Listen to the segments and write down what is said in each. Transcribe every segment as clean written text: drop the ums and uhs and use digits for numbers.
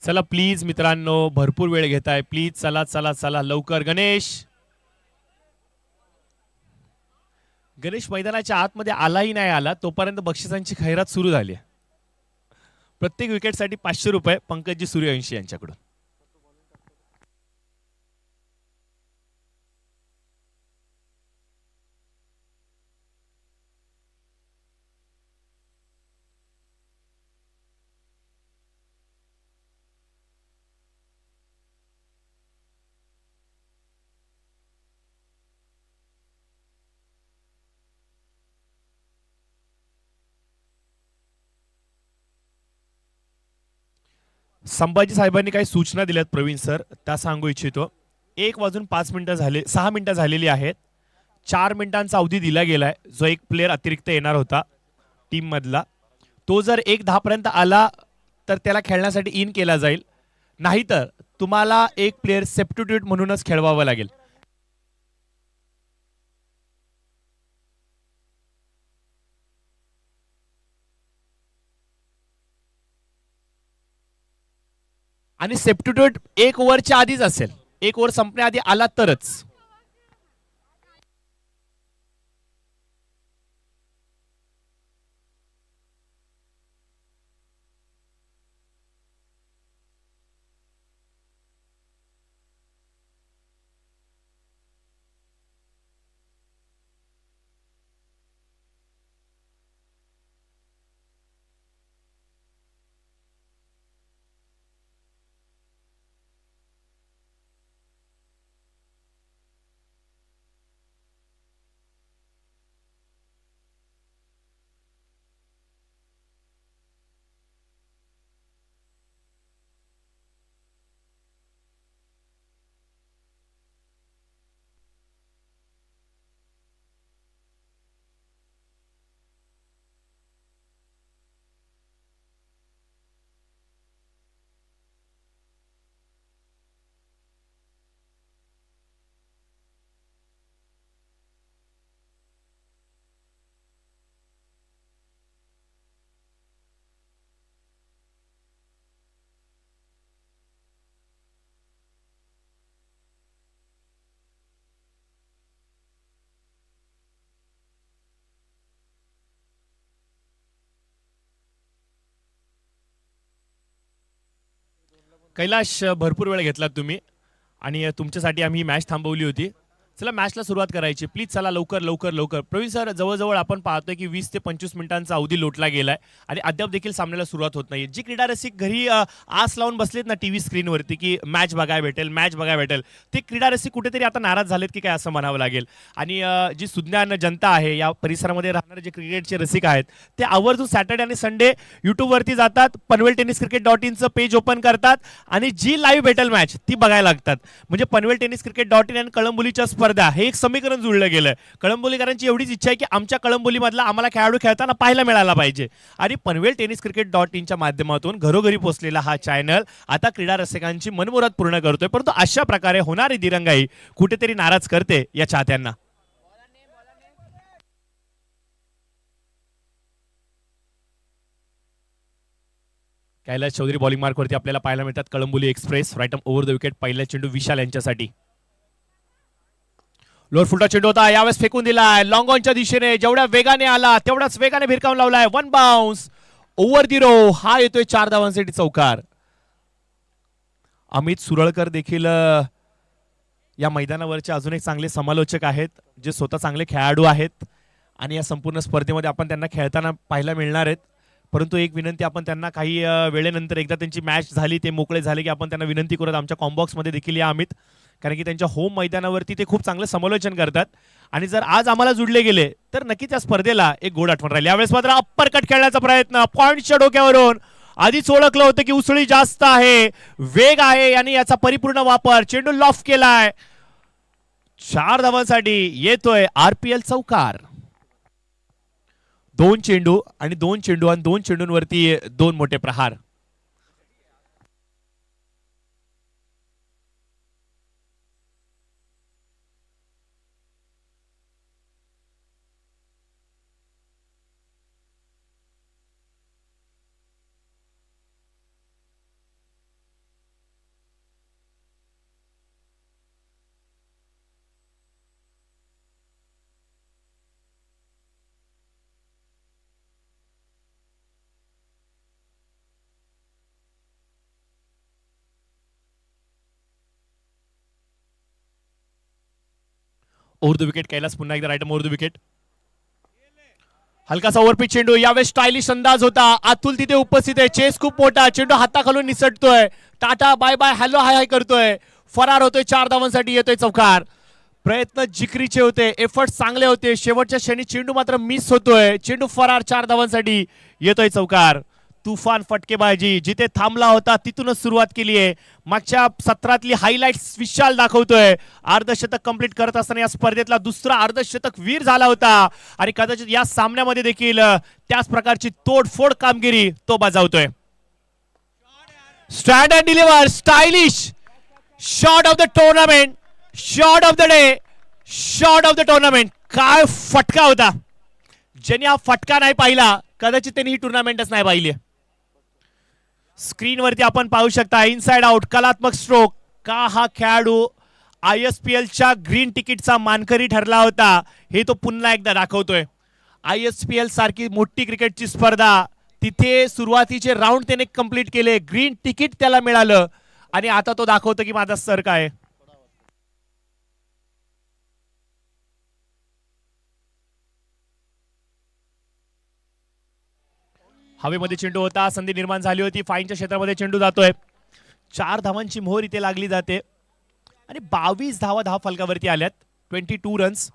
चला प्लीज मित्रांनो, भरपूर वेळ घेताय. प्लीज चला चला चला लवकर. गणेश गणेश मैदानाच्या आतमध्ये आलाही नाही आला तोपर्यंत बक्षिसांची खैरात सुरू झाली. प्रत्येक विकेटसाठी ₹500 पंकजी सूर्यवंशी यांच्याकडून. संभाजी साहेबांनी काही सूचना दिल्यात प्रवीण सर, त्या सांगू इच्छितो. 1:05 झाले, 6 मिनिटं झालेली आहेत. 4 मिनिटांचा अवधी दिला गेलाय. जो एक प्लेअर अतिरिक्त येणार होता टीम मधला, तो जर 1:10 पर्यंत आला तर त्याला खेळण्यासाठी इन केला जाईल, नाहीतर तुम्हाला एक प्लेअर सबस्टिट्यूट म्हणूनच खेळवावं लागेल. आणि सबस्टिट्यूट 1 ओव्हरच्या आधीच असेल. 1 ओव्हर संपण्याआधी आला तरच. कैलाश, भरपूर वेळ घेतला तुम्ही आणि तुमच्यासाठी आम्ही मॅच थांबवली होती. चला मॅचला सुरुवात करायची. प्लीज चला लवकर लवकर लवकर. प्रवीण सर, जवळजवळ आपण पाहतोय की 20 ते 25 मिनिटांचा अवधी लोटला गेलाय आणि अद्याप देखील सामन्याला सुरुवात होत नाही. जी क्रीडा रसिक घरी आस लावून बसलेत ना टीव्ही स्क्रीनवरती की मॅच बघायला भेटेल, मॅच बघायला भेटेल, ते क्रीडा रसिक कुठेतरी आता नाराज झालेत की काय असं म्हणावं लागेल. आणि जी सुज्ञान जनता आहे या परिसरामध्ये राहणारे जे क्रिकेटचे रसिक आहेत, ते आवर्जून सॅटर्डे आणि संडे युट्यूबवरती जातात, पनवेल टेनिस क्रिकेट .inचं पेज ओपन करतात आणि जी लाईव्ह भेटेल मॅच ती बघायला लागतात. म्हणजे पनवेल टेनिस क्रिकेट .in आणि कळंबोलीच्या स्पर्धा हे एक समीकरण जुळलं गेलं. कळंबोलीकरांची एवढीच इच्छा आहे की आमच्या कळंबोलीमधला आम्हाला खेळाडू खेळताना पाहायला मिळाला पाहिजे. आणि पनवेल टेनिस क्रिकेट .inच्या माध्यमातून घरोघरी पोहोचलेला हा चॅनल आता क्रीडा रसिकांची मनमुराद पूर्ण करतोय. परंतु अशा प्रकारे होणारी दिरंगाई कुठेतरी नाराज करते या चाहत्यांना. कैलास चौधरी बॉलिंग मार्कवरती आपल्याला पाहायला मिळतात. Kalamboli express right over the wicket. पहिला चेंडू विशाल यांच्यासाठी. लोअर फुलटा चेंडू होता, यावेळेस फेकून दिलाय लॉंग ऑनच्या दिशेने. जेवढ्या वेगाने आला तेवढ्याच वेगाने भिरकावून लावलाय. 1 बाउन्स ओव्हर द रो. हा येतोय 4 धावांसाठी चौकार. अमित सुरळकर देखील या मैदानावरचे अजून एक चांगले समालोचक आहेत, जे स्वतः चांगले खेळाडू आहेत आणि या संपूर्ण स्पर्धेमध्ये आपण त्यांना खेळताना पाहायला मिळणार आहेत. परंतु एक विनंती, आपण त्यांना काही वेळेनंतर एकदा त्यांची मॅच झाली, ते मोकळे झाले की आपण त्यांना विनंती करूयात आमच्या कॉम्बॉक्समध्ये देखील या अमित, कारण की त्यांच्या होम मैदानावरती ते खूप चांगलं समालोचन करतात आणि जर आज आम्हाला जुडले गेले तर नक्कीच त्या स्पर्धेला एक गोड आठवण राहील. यावेळेस मात्र अप्पर कट खेळण्याचा प्रयत्न पॉइंटच्या डोक्यावरून. आधीच ओळखलं होतं की उसळी जास्त आहे, वेग आहे आणि याचा परिपूर्ण वापर. चेंडू लॉफ केलाय. 4 धावांसाठी येतोय आरपीएल चौकार. 2 चेंडू आणि 2 चेंडू आणि 2 चेंडूंवरती 2 मोठे प्रहार. Over the wicket. कैलास पुन्हा एकदा राईट ओव्हर द विकेट. हलकासा ओव्हरपिच चेंडू. यावेळेस स्टायलिश अंदाज होता. अतुल तिथे उपस्थित आहे. चेस खूप मोठा. चेंडू हाताखालून निसटतोय. Tata bye bye hello hi hi करतोय. फरार होतोय. 4 धावांसाठी येतोय चौकार. प्रयत्न जिकरीचे होते. एफर्ट चांगले होते. शेवटच्या क्षणी चेंडू मात्र मिस होतोय. चेंडू फरार. 4 धावांसाठी येतोय चौकार. तुफान फटकेबाजी. जिथे थांबला होता तिथूनच सुरुवात केली आहे. मागच्या सत्रातली हायलाइट्स विशाल दाखवतोय. अर्धशतक कंप्लीट करत असताना या स्पर्धेतला दुसरा अर्धशतक वीर झाला होता आणि कदाचित या सामन्यामध्ये देखील त्याच प्रकारची तोडफोड कामगिरी तो बजावतोय. Stand and deliver. Stylish shot of the tournament. Shot of the day. Shot of the tournament. काय फटका होता. ज्यांनी हा फटका नाही पाहिला कदाचित त्यांनी ही टुर्नामेंटच नाही पाहिली. स्क्रीनवरती आपण पाहू शकता इनसाइड आउट कलात्मक स्ट्रोक. का हा खेळाडू ISPL च्या ग्रीन तिकीटचा मानकरी ठरला होता हे तो पुन्हा एकदा दाखवतोय. ISPL सारखी मोठी क्रिकेटची स्पर्धा तिथे सुरुवातीचे राऊंड त्याने कंप्लीट केले. ग्रीन तिकीट त्याला मिळालं आणि आता तो दाखवतो की माझा सर काय. हवेमध्ये चेंडू होता. संधी निर्माण झाली होती. फाईनच्या क्षेत्रामध्ये चेंडू जातोय. 4 धावांची मोहर इथे लागली जाते आणि 22 धावा फलकावरती आल्यात. 22 रन्स.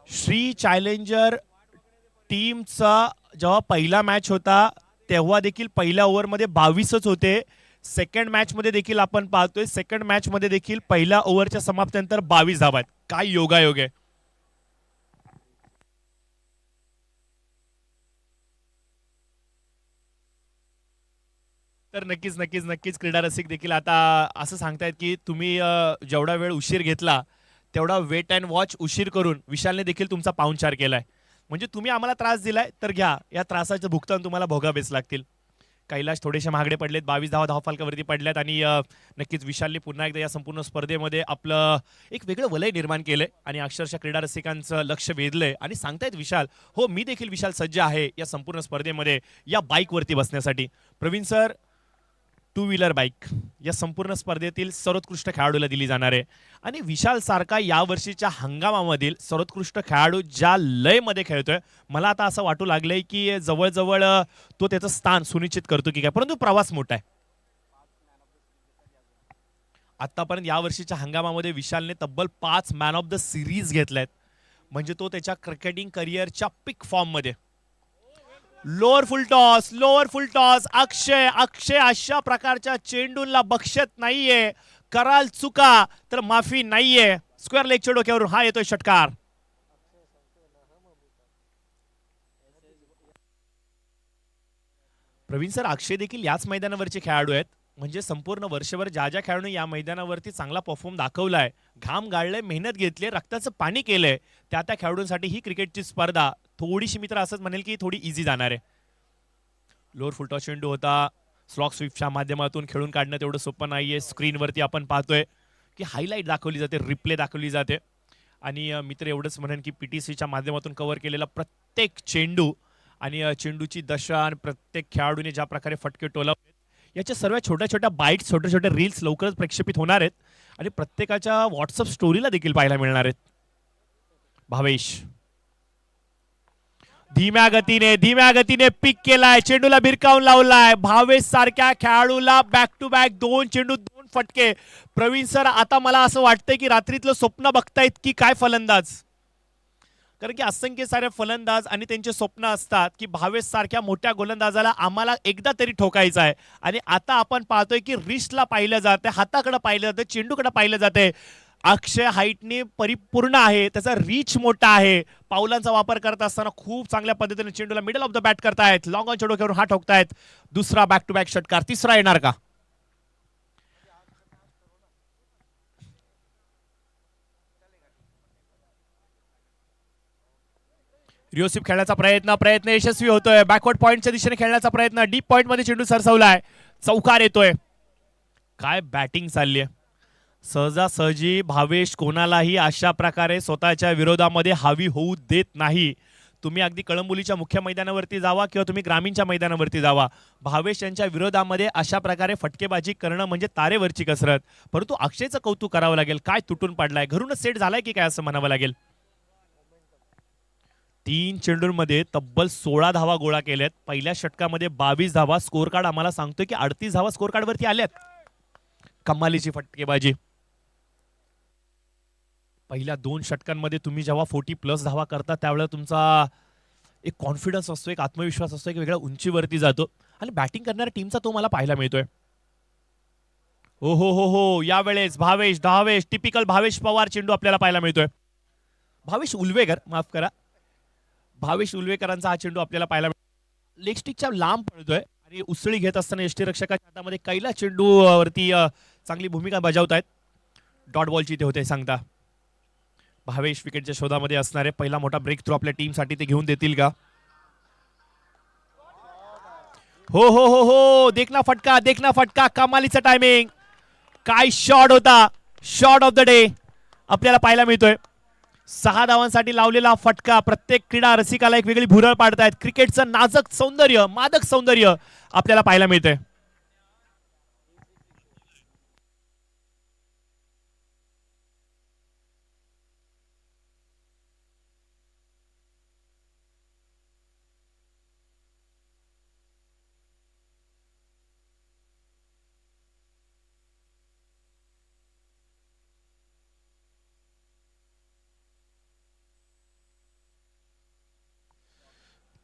श्री चॅलेंजर टीमचा जेव्हा पहिला मॅच होता तेव्हा देखील पहिल्या ओव्हरमध्ये 22च होते. सेकंड मॅच मध्ये देखील आपण पाहतोय. सेकंड मॅच मध्ये देखील पहिल्या ओव्हरच्या समाप्तीनंतर 22 धावा आहेत. काय योगायोग आहे. तर नक्कीच नक्कीच नक्कीच क्रीडा रसिक देखील आता असं सांगतायत की तुम्ही जेवढा वेळ उशीर घेतला तेवढा वेट अँड वॉच उशीर करून विशालने देखील तुमचा पाहुणचार केलाय. म्हणजे तुम्ही आम्हाला त्रास दिलाय तर घ्या. या त्रासाचं भुगतान तुम्हाला भोगावेच लागतील. कैलाश थोडेसे महागडे पडलेत. 22 धावा फलकावरती पडल्यात आणि नक्कीच विशालने पुन्हा एकदा या संपूर्ण स्पर्धेमध्ये आपलं एक वेगळं वलय निर्माण केलंय आणि अक्षरशः क्रीडा रसिकांचं लक्ष वेधलंय आणि सांगतायत विशाल हो मी देखील विशाल सज्ज आहे या संपूर्ण स्पर्धेमध्ये या बाईकवरती बसण्यासाठी. प्रवीण सर 2 व्हीलर बाईक या संपूर्ण स्पर्धेतील सर्वोत्कृष्ट खेळाडूला दिली जाणार आहे आणि विशाल सारखा या वर्षीच्या हंगामामधील सर्वोत्कृष्ट खेळाडू ज्या लयमध्ये खेळतोय मला आता असं वाटू लागलंय की जवळजवळ तो त्याचं स्थान सुनिश्चित करतो की काय. परंतु प्रवास मोठा आहे. आतापर्यंत या वर्षीच्या हंगामामध्ये विशालने तब्बल 5 मॅन ऑफ द सिरीज घेतल्यात. म्हणजे तो त्याच्या क्रिकेटिंग करिअरच्या पिक फॉर्म मध्ये. Lower full toss. अक्षय अशा प्रकारच्या चेंडूला बक्षत नाहीये. कराल चुका तर माफी नाहीये. स्क्वेअर लेगच्या डोक्यावरून हा येतोय षटकार. प्रवीण सर अक्षय देखील याच मैदानावरचे खेळाडू आहेत. म्हणजे संपूर्ण वर्षभर ज्या ज्या खेळाडूंनी या मैदानावरती चांगला परफॉर्म दाखवलाय घाम गाळले मेहनत घेतली रक्ताचं पाणी केलंय त्या खेळाडूंसाठी ही क्रिकेटची स्पर्धा थोडीशी मित्र असंच म्हणेल की थोडी इझी जाणार आहे. लोअर फुल टॉस चेंडू होता. स्लॉक स्वीपच्या माध्यमातून खेळून काढणं तेवढं सोपं नाहीये. स्क्रीनवरती आपण पाहतोय की हायलाइट दाखवली जाते रिप्ले दाखवली जाते आणि मित्र एवढंच म्हणेन की PTCच्या माध्यमातून कव्हर केलेला प्रत्येक चेंडू आणि चेंडूची दशा आणि प्रत्येक खेळाडूने ज्या प्रकारे फटके टोलवले याच्या सर्व छोट्या छोट्या बाईट्स छोट्या छोट्या रील्स लवकरच प्रक्षेपित होणार आहेत आणि प्रत्येकाच्या व्हॉट्सअप स्टोरीला देखील पाहायला मिळणार आहेत. भावेश धीम्या गतीने पिक केलाय. चेंडूला भिरकावून लावलाय. भावेश सारख्या खेळाडूला बॅक टू बॅक 2 चेंडू 2 फटके. प्रवीण सर आता मला असं वाटतंय की रात्रीतलं स्वप्न बघतायत की काय फलंदाज. कारण की असंख्य सारे फलंदाज आणि त्यांचे स्वप्न असतात की भावेश सारख्या मोठ्या गोलंदाजाला आम्हाला एकदा तरी ठोकायचं आहे आणि आता आपण पाहतोय की रिस्टला पाहिलं जाते हाताकडे पाहिलं जातं चेंडूकडे पाहिलं जाते. अक्षय हाईटने परिपूर्ण आहे. त्याचा रीच मोठा आहे. पावलांचा वापर करत असताना खूप चांगल्या पद्धतीने चेंडूला मिडल ऑफ द बॅट करतायत. लॉंग ऑन चेंडूवरून हा ठोकतायत. दुसरा बॅक टू बॅक षटकार. तिसरा येणार का. रिओसिप खेळण्याचा प्रयत्न यशस्वी होतोय. बॅकवर्ड पॉइंटच्या दिशेने खेळण्याचा प्रयत्न. डीप पॉइंट मध्ये चेंडू सरसवलाय. चौकार येतोय. काय बॅटिंग चालली आहे. सहजासहजी भावेश कोणालाही अशा प्रकारे स्वतःच्या विरोधामध्ये हावी होऊ देत नाही. तुम्ही अगदी कळंबोलीच्या मुख्य मैदानावरती जावा किंवा तुम्ही ग्रामीणच्या मैदानावरती जावा भावेश यांच्या विरोधामध्ये अशा प्रकारे फटकेबाजी करणं म्हणजे तारेवरची कसरत. परंतु अक्षयचं कौतुक करावं लागेल. काय तुटून पडलाय. घरूनच सेट झालाय की काय असं म्हणावं लागेल. 3 चेंडूंमध्ये तब्बल 16 धावा गोळा केल्यात. पहिल्या षटकामध्ये 22 धावा. स्कोर कार्ड आम्हाला सांगतोय की 38 धावा स्कोर कार्ड वरती आल्यात. कमालीची फटकेबाजी. पहिल्या 2 षटकांमध्ये तुम्ही जेव्हा 40+ धावा करता त्यावेळेला तुमचा एक कॉन्फिडन्स असतो, एक आत्मविश्वास असतो, एक वेगळ्या उंचीवरती जातो आणि बॅटिंग करणाऱ्या टीमचा तो मला पाहायला मिळतोय. हो हो हो हो, यावेळेस भावेश टिपिकल भावेश पवार चेंडू आपल्याला पाहायला मिळतोय. भावेश उलवेकर, माफ करा, भावेश उलवेकरांचा हा चेंडू आपल्याला पाहायला मिळतो. लेग स्टिकच्या लांब पळतोय आणि उसळी घेत असताना यष्टीरक्षकाच्या हातामध्ये कैला चेंडू वरती चांगली भूमिका बजावतायत. डॉट बॉलची ते होते सांगता. भावेश विकेटच्या शोधामध्ये असणारे पहिला मोठा ब्रेक थ्रू आपल्या टीमसाठी ते घेऊन देतील का? हो हो हो हो, देखना फटका, कमालीचा टायमिंग. काय शॉट होता, शॉट ऑफ द डे आपल्याला पाहायला मिळतोय. 6 धावांसाठी लावलेला फटका प्रत्येक क्रीडा रसिकाला एक वेगळी भुरळ पाडतायत. क्रिकेटचं नाजक सौंदर्य, मादक सौंदर्य आपल्याला पाहायला मिळतंय.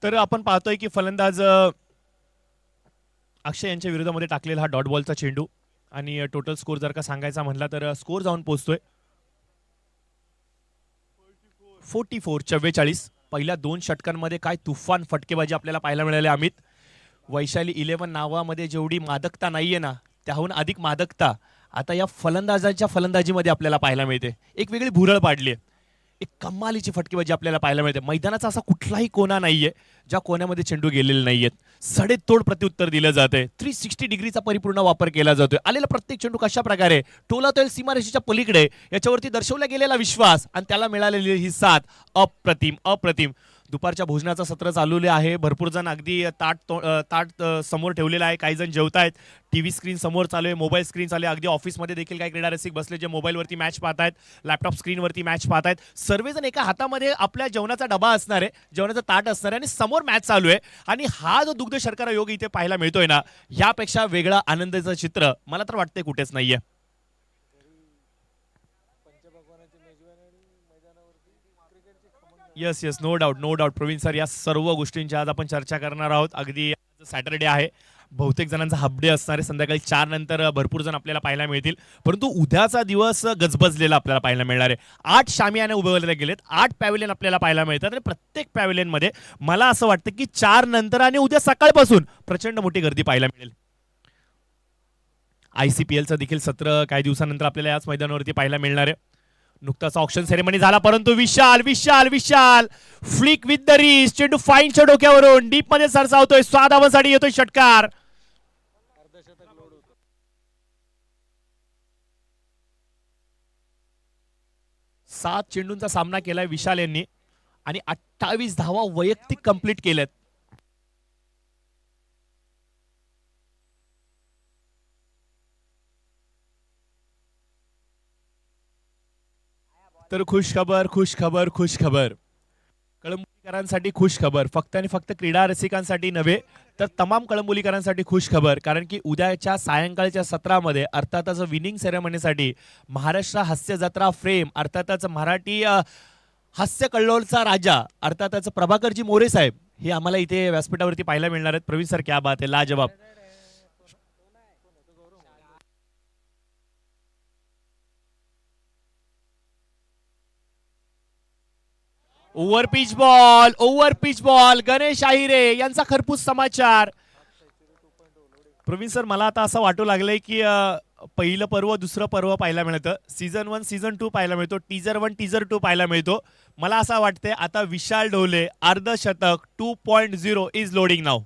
तर आपण पाहतोय की फलंदाज अक्षय यांच्या विरोधामध्ये टाकलेला हा डॉट बॉलचा चेंडू आणि टोटल स्कोर जर का सांगायचा म्हणला तर स्कोर जाऊन पोहोचतोय 44-44. पहिल्या 2 षटकांमध्ये काय तुफान फटकेबाजी आपल्याला पाहायला मिळाली. अमित, वैशाली 11 नावामध्ये जेवढी मादकता नाहीये ना, त्याहून अधिक मादकता आता या फलंदाजाच्या फलंदाजीमध्ये आपल्याला पाहायला मिळते. एक वेगळी भुरळ पाडली आहे. एक कमालीची फटकेबाजी आपल्याला पाहायला मिळते. मैदानाचा असा कुठलाही कोना नाहीये ज्या कोण्यामध्ये चेंडू गेलेले नाहीयेत. सडेतोड प्रत्युत्तर दिलं जातंय. 360 डिग्रीचा परिपूर्ण वापर केला जातोय. आलेला प्रत्येक चेंडू कशा प्रकारे टोलातोय सीमारेषेच्या पलीकडे, याच्यावरती दर्शवला गेलेला विश्वास आणि त्याला मिळालेली ही साथ अप्रतिम. दुपारच्या भोजनाचं सत्र चालवले आहे. भरपूर जण अगदी ताट समोर ठेवलेलं आहे. काही जण जेवतायत. टीव्ही स्क्रीन समोर चालू आहे, मोबाईल स्क्रीन चालू आहे. अगदी ऑफिसमध्ये देखील काही क्रीडा रसिक बसले जे मोबाईलवरती मॅच पाहतायत, लॅपटॉप स्क्रीनवरती मॅच पाहतायत. सर्वजण एका हातामध्ये आपल्या जेवणाचा डबा असणार आहे, जेवणाचं ताट असणार आहे आणि समोर मॅच चालू आहे. आणि हा जो दुग्ध शर्करा योग इथे पाहायला मिळतोय ना, यापेक्षा वेगळा आनंदाचं चित्र मला तर वाटतंय कुठेच नाहीये. Yes no doubt Praveen sir, या सर्व गोष्टींची आज आपण चर्चा करणार आहोत. अगदी सॅटरडे आहे, बहुतेक जणांचा हाफ डे असणार आहे. संध्याकाळी 4 नंतर भरपूर जण आपल्याला पाहायला मिळतील. परंतु उद्याचा दिवस गजबजलेला आपल्याला पाहायला मिळणार आहे. 8 शामियाने उभवले गेलेत, 8 पॅव्हिलियन आपल्याला पाहायला मिळतात आणि प्रत्येक पॅव्हिलियन मध्ये मला असं वाटतं की 4 नंतर आणि उद्या सकाळपासून प्रचंड मोठी गर्दी पाहायला मिळेल. ICPLचं देखील सत्र काही दिवसानंतर आपल्याला याच मैदानावरती पाहायला मिळणार आहे. नुकताच ऑक्शन सेरेमनी झाला, परंतु विशाल फ्लिक विथ द रिस्ट, चेंडू फाईनच्या डोक्यावरून डीप मध्ये सरसावतोय. 6 धावांसाठी येतोय षटकार. 7 चेंडूंचा सामना केलाय विशाल यांनी आणि 28 धावा वैयक्तिक कंप्लीट केल्यात. तर खुश खबर कळंबोलीकरांसाठी खुश खबर, फक्त आणि फक्त क्रीडा रसिकांसाठी नव्हे तर तमाम कळंबोलीकरांसाठी खुश खबर. कारण की उद्याच्या सायंकाळच्या सत्रामध्ये अर्थातच विनिंग सेरेमनीसाठी महाराष्ट्र हास्य जत्रा फ्रेम, अर्थातच मराठी हास्य कल्लोळचा राजा, अर्थातच प्रभाकरजी मोरे साहेब हे आम्हाला इथे व्यासपीठावरती पाहायला मिळणार आहेत. प्रवीण सर, क्या बात आहे, लाजवाब. ओव्हर पिच बॉल गणेश आहिरे यांचा खरपूस समाचार. प्रवीण सर, मला आता असं वाटू लागलंय की पहिलं पर्व दुसरं पर्व पाहायला मिळतं. सीझन 1 सीझन 2 पाहायला मिळतो, टीजर 1 टीजर 2 पाहायला मिळतो. मला असं वाटतंय आता विशाल ढोले अर्धशतक 2.0 इज लोडिंग नाव.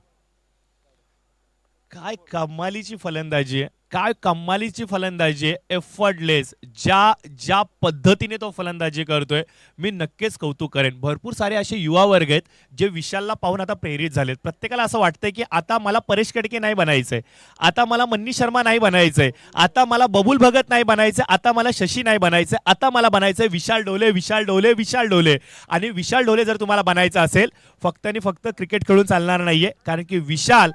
काय कमालीची फलंदाजी आहे. काय कमालीची फलंदाजी आहे, एफर्टलेस. ज्या ज्या पद्धतीने तो फलंदाजी करतोय, मी नक्कीच कौतुक करेन. भरपूर सारे असे युवा वर्ग आहेत जे विशालला पाहून आता प्रेरित झालेत. प्रत्येकाला असं वाटतंय की आता मला परेश कडके नाही बनायचंय, आता मला मन्नी शर्मा नाही बनायचंय, आता मला बबुल भगत नाही बनायचंय, आता मला शशी नाही बनायचंय, आता मला बनायचंय विशाल डोले, विशाल डोले, विशाल डोले. आणि विशाल डोले जर तुम्हाला बनायचं असेल, फक्त आणि फक्त क्रिकेट खेळून चालणार नाहीये, कारण की विशाल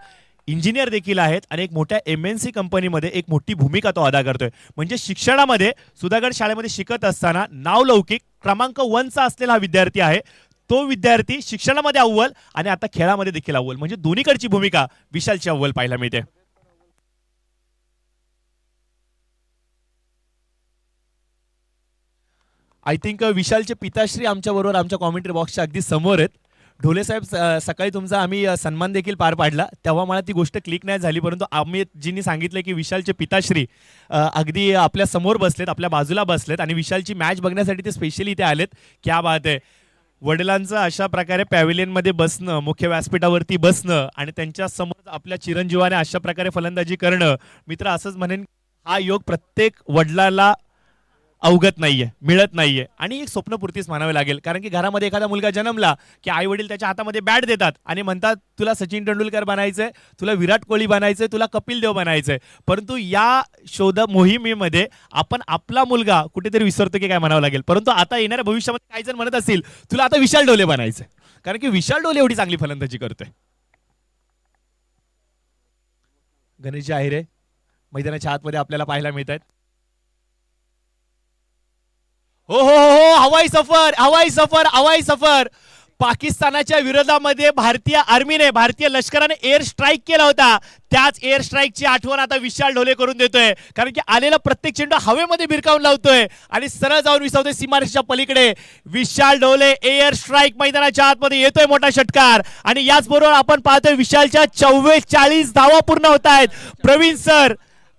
इंजिनियर देखील आहेत आणि एक मोठ्या MNC कंपनीमध्ये एक मोठी भूमिका तो अदा करतोय. म्हणजे शिक्षणामध्ये सुधागड शाळेमध्ये शिकत असताना नावलौकिक क्रमांक 1चा असलेला हा विद्यार्थी आहे. तो विद्यार्थी शिक्षणामध्ये अव्वल आणि आता खेळामध्ये देखील अव्वल, म्हणजे दोन्हीकडची भूमिका विशालची अव्वल पाहायला मिळते. आय थिंक विशालचे पिताश्री आमच्या बरोबर आमच्या कॉमेंट्री बॉक्सच्या अगदी समोर आहेत. ढोले साहेब, सकाळी तुमचा आम्ही सन्मान देखील पार पाडला, तेव्हा मला ती गोष्ट क्लिक नाही झाली, परंतु आम्ही जिनी सांगितलं की विशालचे पिताश्री अगदी आपल्या समोर बसलेत, आपल्या बाजूला बसलेत आणि विशालची मॅच बघण्यासाठी ते स्पेशली इथे आलेत. क्या बात आहे. वडिलांचं अशा प्रकारे पॅव्हिलियनमध्ये बसणं, मुख्य व्यासपीठावरती बसणं आणि त्यांच्या समोर आपल्या चिरंजीवाने अशा प्रकारे फलंदाजी करणं, मित्र असंच म्हणेन, हा योग प्रत्येक वडिलाला अवगत नाहीये, मिळत नाहीये. आणि एक स्वप्नपूर्तीच मानावे लागेल, कारण की घरामध्ये एखादा मुलगा जन्मला की आई वडील त्याच्या हातामध्ये बॅट देतात आणि म्हणतात तुला सचिन तेंडुलकर बनायचंय, तुला विराट कोहली बनायचंय, तुला कपिल देव बनायचंय. परंतु या शोध मोहिमेमध्ये आपण आपला मुलगा कुठेतरी विसरतो की काय म्हणावं लागेल. परंतु आता येणाऱ्या भविष्यामध्ये काही जण म्हणत असतील तुला आता विशाल डोले बनायचंय, कारण की विशाल डोले एवढी चांगली फलंदाजी करतोय. गणेशजी आहिरे मैदानाच्या आतमध्ये आपल्याला पाहायला मिळत आहेत. हो हो हो, हवाई सफर, हवाई सफर, हवाई सफर. पाकिस्तानाच्या विरोधामध्ये भारतीय आर्मीने, भारतीय लष्कराने एअर स्ट्राईक केला होता. त्याच एअर स्ट्राईकची आठवण आता विशाल ढोले करून देतोय, कारण की आलेला प्रत्येक चेंडू हवेमध्ये भिरकावून लावतोय आणि सरळ जाऊन विसावतोय सीमारेषेच्या पलीकडे. विशाल ढोले एअर स्ट्राईक मैदानाच्या आतमध्ये येतोय, मोठा षटकार. आणि याचबरोबर आपण पाहतोय विशालच्या 44 धावा पूर्ण होत आहेत. प्रवीण सर,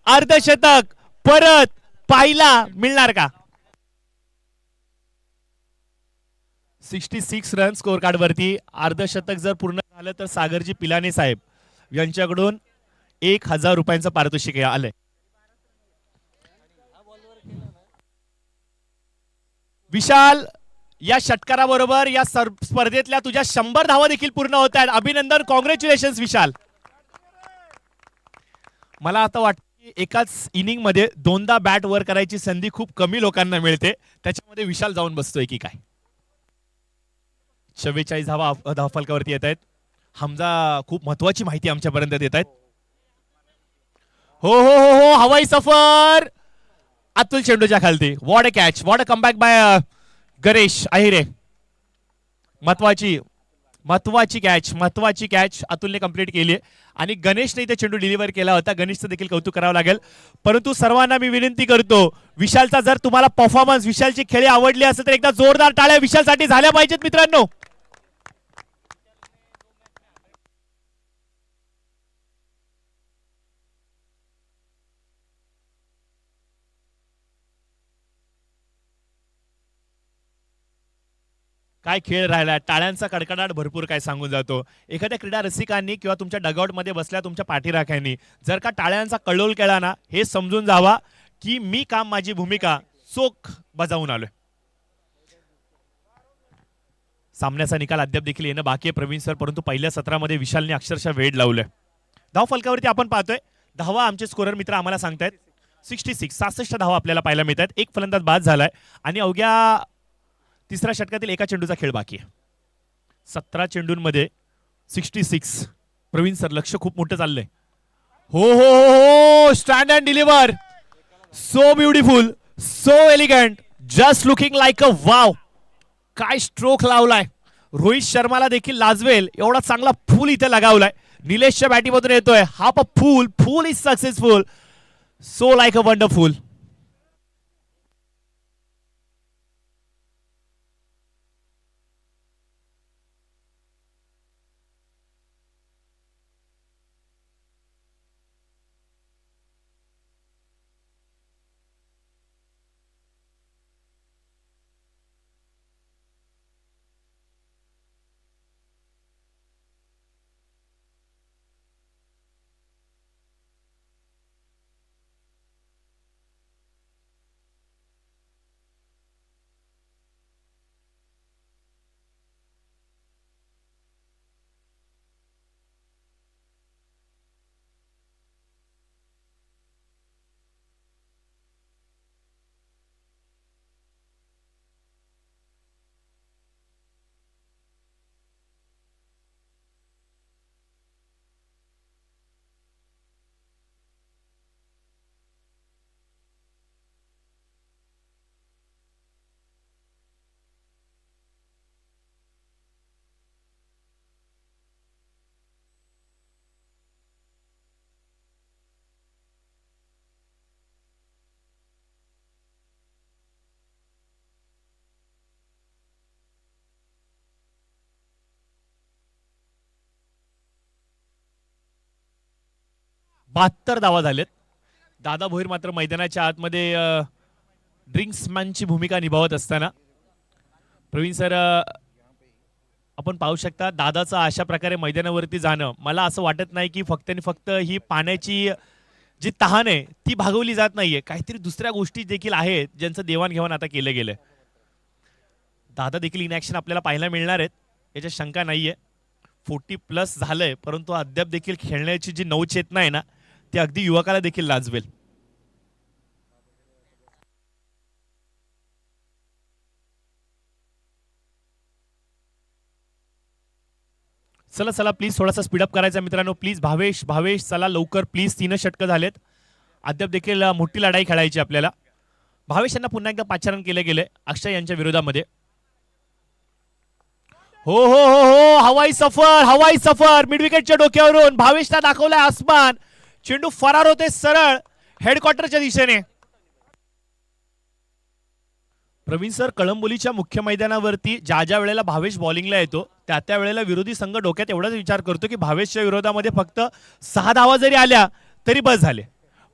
अर्धशतक परत पाहायला मिळणार का? 66 रन स्कोर कार्ड वरती. अर्धशतक जर पूर्ण झालं तर सागरजी पिलाने साहेब यांच्याकडून 1000 रुपयांचं पारितोषिक आलंय. विशाल, या षटकाराबरोबर या स्पर्धेतल्या तुझ्या 100 धावा देखील पूर्ण होत आहेत. अभिनंदन, कॉंग्रॅच्युलेशन विशाल. मला आता वाटतं की एकाच इनिंग मध्ये दोनदा बॅट वर करायची संधी खूप कमी लोकांना मिळते, त्याच्यामध्ये विशाल जाऊन बसतोय की काय. 44 धावा फलकावरती येत आहेत. हमजा खूप महत्वाची माहिती आमच्यापर्यंत देत आहेत. हो हो हो हो, हवाई सफर. अतुल चेंडूच्या खालती. What a catch, what a comeback by Ganesh Ahire. महत्वाची महत्वाची कॅच, महत्वाची कॅच अतुलने कंप्लीट केली आहे आणि गणेशने इथे चेंडू डिलिव्हर केला होता. गणेशचं देखील कौतुक करावं लागेल. परंतु सर्वांना मी विनंती करतो, विशालचा जर तुम्हाला परफॉर्मन्स, विशालची खेळी आवडली असेल तर एकदा जोरदार टाळ्या विशालसाठी झाल्या पाहिजेत मित्रांनो. काय खेळ राहिला, टाळ्यांचा कडकडाट भरपूर काय सांगून जातो. एखाद्या क्रीडा रसिकांनी किंवा तुमच्या डगआउटमध्ये बसल्या तुमच्या पाठीराख्यांनी जर का टाळ्यांचा कल्लोल केला ना, हे समजून जावा की मी काम, माझी भूमिका चोख बजावून आलोय. सामन्याचा निकाल अद्याप देखील येणं बाकी आहे प्रवीण सर, परंतु पहिल्या सत्रामध्ये विशालने अक्षरशः वेळ लावलंय. धाव फलकावरती आपण पाहतोय धावा आमचे स्कोरर मित्र आम्हाला सांगतायत 66 धावा आपल्याला पाहायला मिळतात. एक फलंदाज बाद झालाय आणि अवघ्या तिसऱ्या षटकातील एका चेंडूचा खेळ बाकी आहे. 17 चेंडूंमध्ये 66. प्रवीण सर, लक्ष खूप मोठं चाललंय. हो हो हो, stand and deliver. So beautiful, so elegant, just looking like a wow. काय स्ट्रोक लावलाय. रोहित शर्माला देखील लाजवेल एवढा चांगला फूल इथे लगावलाय. निलेशच्या बॅटीमधून येतोय half a full. Full is successful. So like a wonderful. 72 धावा झालेत. दादा भोईर मात्र मैदानाच्या आतमध्ये ड्रिंक्समॅनची भूमिका निभावत असताना प्रवीण सर आपण पाहू शकता दादाचं अशा प्रकारे मैदानावरती जाणं, मला असं वाटत नाही की फक्त आणि फक्त ही पाण्याची जी तहान आहे ती भागवली जात नाहीये, काहीतरी दुसऱ्या गोष्टी देखील आहेत ज्यांचं देवाणघेवाण आता केलं गेलंय. दादा देखील इन ॲक्शन आपल्याला पाहायला मिळणार आहेत याच्यात शंका नाहीये. 40+ झालंय परंतु अद्याप देखील खेळण्याची जी नवचेतना आहे ना ती अगदी युवकाला देखील लाजवेल. चला चला प्लीज थोडासा स्पीडअप करायचा मित्रांनो. प्लीज भावेश भावेश चला लवकर प्लीज. 3 षटकं झालेत. अद्याप देखील मोठी लढाई खेळायची आपल्याला. भावेश यांना पुन्हा एकदा पाचारण केले गेले अक्षय यांच्या विरोधामध्ये. हो हो हो हो हवाई सफर मिड विकेटच्या डोक्यावरून भावेशला दाखवलाय आसमान. चेंडू फरार होते सरळ हेडक्वार्टरच्या दिशेने. प्रवीण सर कळंबोलीच्या मुख्य मैदानावरती ज्या वेळेला भावेश बॉलिंगला येतो त्या वेळेला विरोधी संघ डोक्यात एवढाच विचार करतो की भावेशच्या विरोधामध्ये फक्त 6 धावा जरी आल्या तरी बस झाले.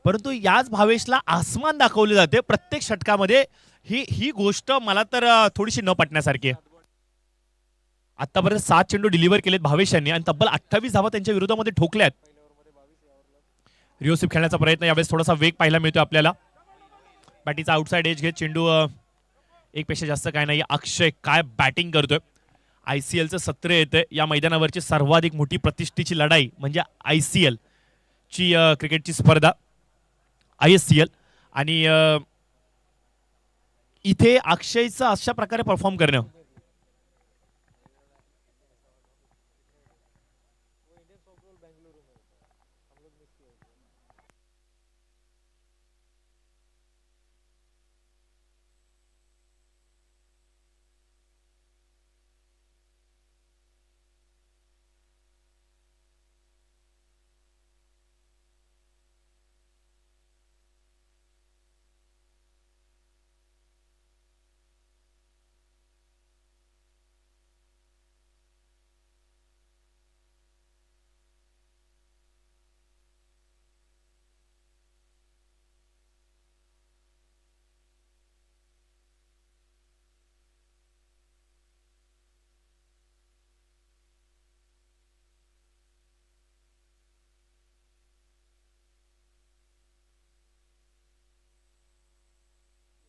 परंतु याच भावेशला आसमान दाखवले जाते प्रत्येक षटकामध्ये. ही गोष्ट मला तर थोडीशी न पटण्यासारखी आहे. आतापर्यंत 7 चेंडू डिलिव्हर केलेत भावेश यांनी आणि तब्बल 28 धावा त्यांच्या विरोधामध्ये ठोकल्यात. रिओसिप खेळण्याचा प्रयत्न, यावेळेस थोडासा वेग पाहायला मिळतो आपल्याला. बॅटीचा आउटसाइड एज घेत चेंडू एक पेक्षा जास्त काय नाही. अक्षय काय बॅटिंग करतोय. ICLचं सत्र येतंय. या मैदानावरची सर्वाधिक मोठी प्रतिष्ठेची लढाई म्हणजे ICL ची क्रिकेटची स्पर्धा ISCL आणि इथे अक्षयचं अशा प्रकारे परफॉर्म करणं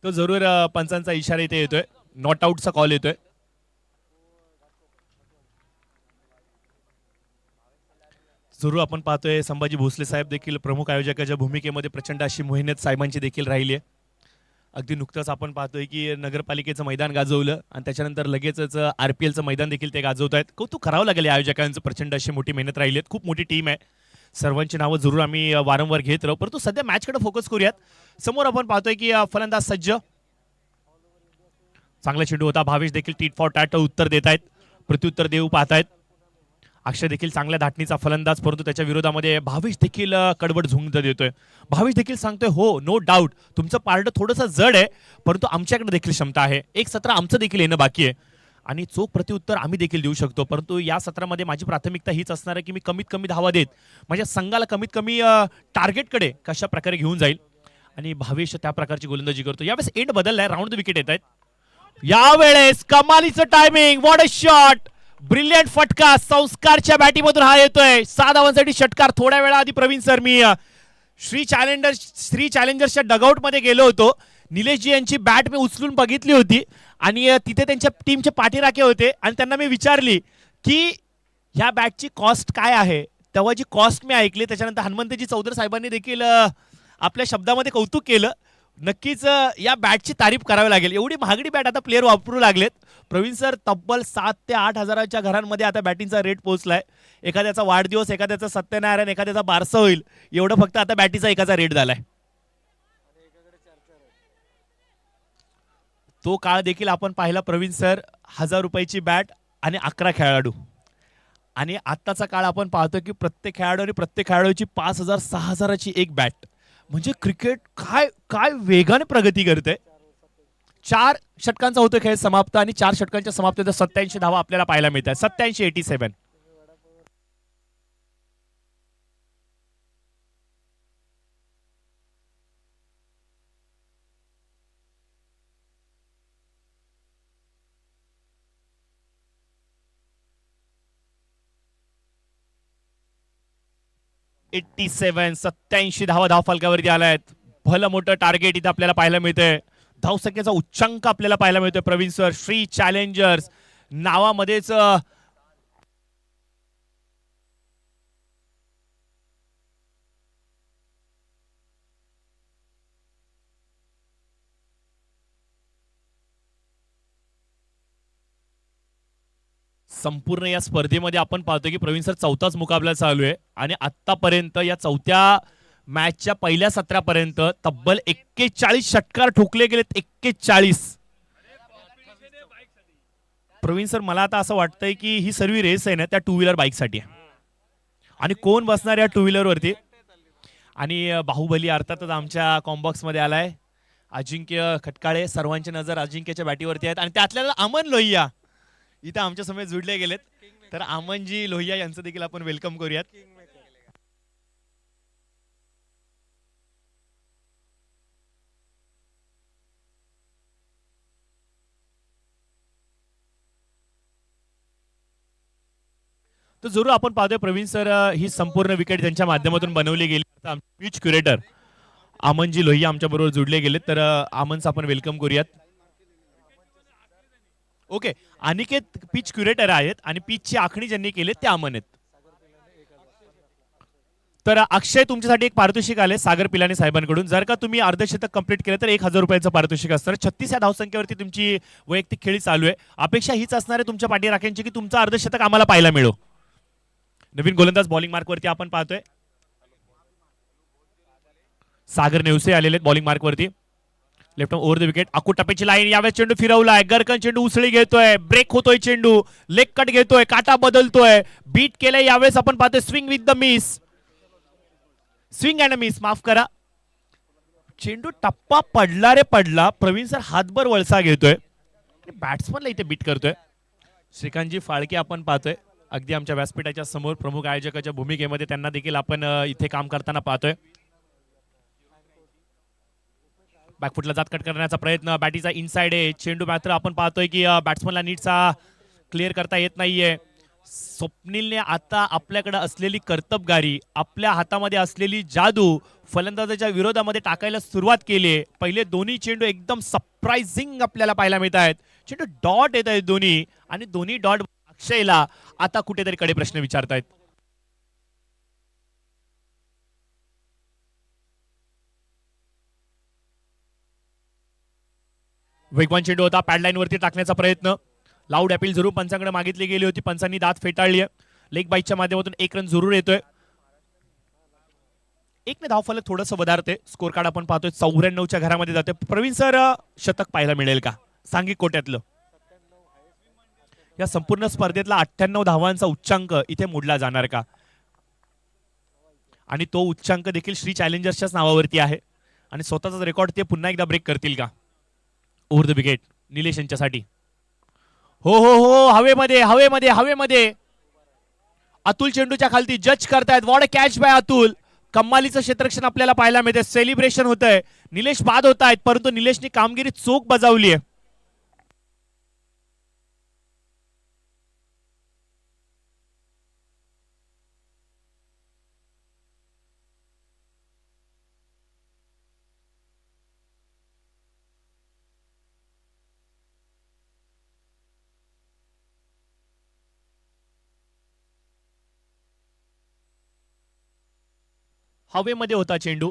तो जरूर पंचांचा इशारा इथे येतोय. नॉट आउटचा कॉल येतोय. जरूर आपण पाहतोय संभाजी भोसले साहेब देखील प्रमुख आयोजकाच्या भूमिकेमध्ये प्रचंड अशी मेहनत साहेबांची देखील राहिली आहे. अगदी नुकतंच आपण पाहतोय की नगरपालिकेचं मैदान गाजवलं आणि त्याच्यानंतर लगेचच RPLचं मैदान देखील ते गाजवत आहेत. कौतुक करावं लागेल या आयोजकांचं. प्रचंड अशी मोठी मेहनत राहिली आहे. खूप मोठी टीम आहे. सर्वांची नावं जरूर आम्ही वारंवार घेत राहू. परंतु सध्या मॅचकडे फोकस करूयात. समोर आपण पाहतोय की फलंदाज सज्ज. चांगला चेंडू होता. भावेश देखील टीट फॉर टॅट उत्तर देत आहेत. प्रत्युत्तर देऊ पाहतायत. अक्षय देखील चांगल्या धाटणीचा फलंदाज परंतु त्याच्या विरोधामध्ये भावेश देखील कडवड झुंज देतोय. भावेश देखील सांगतोय हो नो डाऊट तुमचं पारडं थोडंसं जड आहे परंतु आमच्याकडे देखील क्षमता आहे. एक सत्र आमचं देखील येणं बाकी आहे आणि चोख प्रत्युत्तर आम्ही देखील देऊ शकतो. परंतु या सत्रामध्ये माझी प्राथमिकता हीच असणार आहे की मी कमीत कमी धावा देत माझ्या संघाला कमीत कमी टार्गेटकडे कशा प्रकारे घेऊन जाईल आणि भावेश त्या प्रकारची गोलंदाजी करतो. यावेळेस एंड बदललाय. राऊंड द विकेट येत आहेत. यावेळेस कमालीचं timing. What a shot. Brilliant फटका संस्कारच्या बॅटीमधून हा येतोय. 6 धावांसाठी षटकार. थोड्या वेळा आधी प्रवीण सर मी श्री चॅलेंजर्सच्या डगआउट मध्ये गेलो होतो. निलेशजी यांची बॅट मी उचलून बघितली होती आणि तिथे त्यांच्या टीमचे पाठीराखे होते आणि त्यांना मी विचारली की ह्या बॅटची कॉस्ट काय आहे. तेव्हा जी कॉस्ट मी ऐकली त्याच्यानंतर हनुमंतजी चौधर साहेबांनी देखील आपल्या शब्दामध्ये कौतुक केलं. नक्कीच या बॅटची तारीफ करावी लागेल. एवढी महागडी बॅट आता प्लेयर वापरू लागलेत. प्रवीण सर तब्बल 7 ते 8 हजाराच्या घरांमध्ये आता बॅटिंगचा रेट पोहोचलाय. एखाद्याचा वाढदिवस, एखाद्याचा सत्यनारायण, एखाद्याचा बारसं होईल एवढं फक्त आता बॅटीचा एकाचा रेट झालाय. तो काळ देखील आपण पाहिला प्रवीण सर. 1000 रुपयाची बॅट आणि 11 खेळाडू. आणि आत्ताचा काळ आपण पाहतो की प्रत्येक खेळाडू आणि प्रत्येक खेळाडूची 5000 6000ची एक बॅट. म्हणजे क्रिकेट काय काय वेगाने प्रगती करते. 4 षटकांचा होतो खेळ समाप्त आणि 4 षटकांच्या समाप्तीत 87 धावा आपल्याला पाहायला मिळतात. 87 87. 87 धावा फलकावरती आलायत. भलं मोठं टार्गेट इथे आपल्याला पाहायला मिळतंय. धावसंख्येचा उच्चांक आपल्याला पाहायला मिळतोय. प्रवीण सर, श्री चॅलेंजर्स नावामध्येच संपूर्ण या स्पर्धेमध्ये आपण पाहतो की प्रवीण सर चौथाच मुकाबला चालू आहे आणि आतापर्यंत या चौथ्या मॅचच्या पहिल्या सत्रापर्यंत तब्बल 41 षटकार ठोकले गेलेत. 41. प्रवीण सर, मला आता असं वाटतंय की ही सर्व रेस आहे ना त्या टू व्हीलर बाईक साठी आणि कोण बसणार या टू व्हीलर वरती. आणि बाहुबली अर्थातच आमच्या कॉम्बॉक्स मध्ये आलाय. अजिंक्य खटकाळे, सर्वांची नजर अजिंक्यच्या बॅटीवरती आहेत आणि त्यातल्या अमन लोहिया इथं आमच्या समेत जुडले गेलेत. तर अमनजी लोहिया यांचं देखील आपण वेलकम करूयात. तर जरूर आपण पाहतोय प्रवीण सर ही संपूर्ण विकेट त्यांच्या माध्यमातून बनवली गेली. पिच क्युरेटर अमनजी लोहिया आमच्या बरोबर जुडले गेले. तर अमनचं आपण वेलकम करूयात. ओके, अनिकेत पिच क्युरेटर आहेत आणि पिचची आखणी ज्यांनी केली ते अमन आहेत. तर अक्षय, तुमच्यासाठी एक पारितोषिक आले सागर पिलानी साहेबांकडून. जर का तुम्ही अर्धशतक कंप्लीट केलं तर 1000 रुपयाचं पारितोषिक असणार. 36 या धावसंख्येवरती तुमची वैयक्तिक खेळी चालू आहे. अपेक्षा हीच असणार आहे तुमच्या पाठी राख्यांची की तुमचं अर्धशतक आम्हाला पाहायला मिळो. नवीन गोलंदाज बॉलिंग मार्कवरती आपण पाहतोय. सागर नेवसे आलेले बॉलिंग मार्कवरती. Left over the wicket. अकुटप्प्याची लाईन, यावेळेस चेंडू फिरवलाय. गरकन चेंडू उसळी घेतोय, ब्रेक होतोय चेंडू, लेग कट घेतोय, काटा बदलतोय, बीट केलंय. यावेळेस आपण पाहतोय swing with the miss, swing and miss, माफ करा. चेंडू टप्पा पडला रे पडला. प्रवीण सर हातभर वळसा घेतोय, बॅट्समनला इथे बीट करतोय. श्रीकांतजी फाळके आपण पाहतोय अगदी आमच्या व्यासपीठाच्या समोर प्रमुख आयोजकाच्या भूमिकेमध्ये. त्यांना देखील आपण इथे काम करताना पाहतोय. बॅकफुटला जात कट करण्याचा प्रयत्न, बॅटीचा इनसाइड आहे. चेंडू मात्र आपण पाहतोय की बॅट्समनला नीटचा क्लिअर करता येत नाहीये. स्वप्नीलने आता आपल्याकडे असलेली कर्तबगारी, आपल्या हातामध्ये असलेली जादू फलंदाजाच्या विरोधामध्ये टाकायला सुरुवात केली. पहिले दोन्ही चेंडू एकदम सरप्राइझिंग आपल्याला पाहायला मिळत आहेत. चेंडू डॉट येत आहेत दोन्ही आणि दोन्ही डॉट अक्षयला आता कुठेतरी कडे प्रश्न विचारतायत. वेगवान चेंडू होता, पॅडलाईन वरती टाकण्याचा प्रयत्न. लाऊड अपील जरूर पंचांकडे मागितली गेली होती, पंचांनी दात फेटाळली आहे. लेग बाईकच्या माध्यमातून 1 रन जरूर येतोय. 1 ने धावफलक थोडंसं वधारते. स्कोर कार्ड आपण पाहतोय 94च्या घरामध्ये जाते. प्रवीण सर, शतक पाहायला मिळेल का सांघिक कोट्यातलं? या संपूर्ण स्पर्धेतला 98 धावांचा उच्चांक इथे मोडला जाणार का? आणि तो उच्चांक देखील श्री चॅलेंजर्सच्याच नावावरती आहे आणि स्वतःचा रेकॉर्ड ते पुन्हा एकदा ब्रेक करतील का? ओव्हर द विकेट निलेश यांच्यासाठी. हो हो हो, हवेमध्ये हवेमध्ये हवेमध्ये. अतुल चेंडूच्या खालती जज करतायत. What a catch by Atul. कमालीचं क्षेत्ररक्षण आपल्याला पाहायला मिळते. सेलिब्रेशन होतंय. निलेश बाद होत आहेत, परंतु निलेशने कामगिरी चोख बजावली आहे. हवेमध्ये होता चेंडू.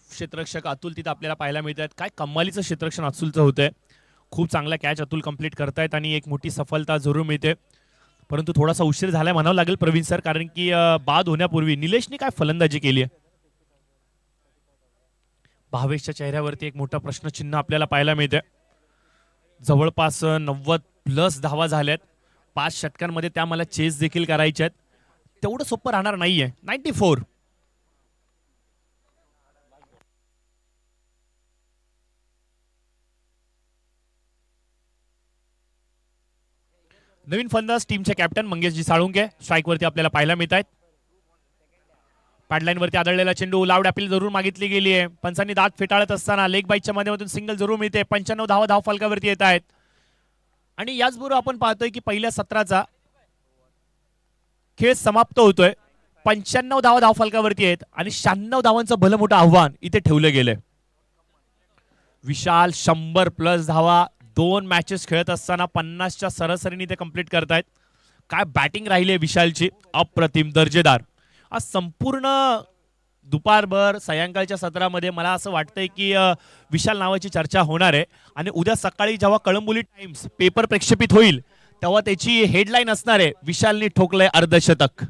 क्षेत्ररक्षक अतुल तिथे आपल्याला पाहायला मिळतात. काय कमालीचं क्षेत्ररक्षण अतुलचं होतंय. खूप चांगला कॅच अतुल कंप्लीट करतायत आणि एक मोठी सफलता जरूर मिळते. परंतु थोडासा उशीर झालाय म्हणावं लागेल प्रवीण सर, कारण की बाद होण्यापूर्वी निलेशने काय फलंदाजी केली आहे. भावेशच्या चेहऱ्यावरती एक मोठा प्रश्नचिन्ह आपल्याला पाहायला मिळते. जवळपास 90+ धावा झाल्यात. 5 षटकांमध्ये त्या मला चेस देखील करायच्या आहेत. तेवढं सोपं राहणार नाहीये. 94. नवीन फलंदाज टीमचे कॅप्टन मंगेशजी साळुंके स्ट्राइक वरती आपल्याला पाहायला मिळत आहेत. पॅडलाईन वरती आदळलेला चेंडू. लाऊड अपील जरूर मागितली गेली आहे. पंचांनी दात फेटाळत असताना लेग बाईकच्या माध्यमातून सिंगल जरूर मिळते. 95 धावा धाव फलकावरती येत आहेत. आणि याचबरोबर आपण पाहतोय की पहिल्या सत्राचा खेळ समाप्त होतोय. 95 धावा धावफलकावरती आहेत आणि 96 धावांचं भलं मोठं आव्हान इथे ठेवलं गेलंय. विशाल 100+ धावा 2 मॅचेस खेळत असताना 50च्या सरासरीने ते कंप्लीट करतायत. काय बॅटिंग राहिली आहे विशालची, अप्रतिम दर्जेदार. आज संपूर्ण दुपारभर सायंकाळच्या सत्रामध्ये मला असं वाटतंय की विशाल नावाची चर्चा होणार आहे आणि उद्या सकाळी जेव्हा कळंबोली टाइम्स पेपर प्रक्षेपित होईल तेव्हा त्याची हेडलाईन असणार आहे, विशालने ठोकलंय अर्धशतक.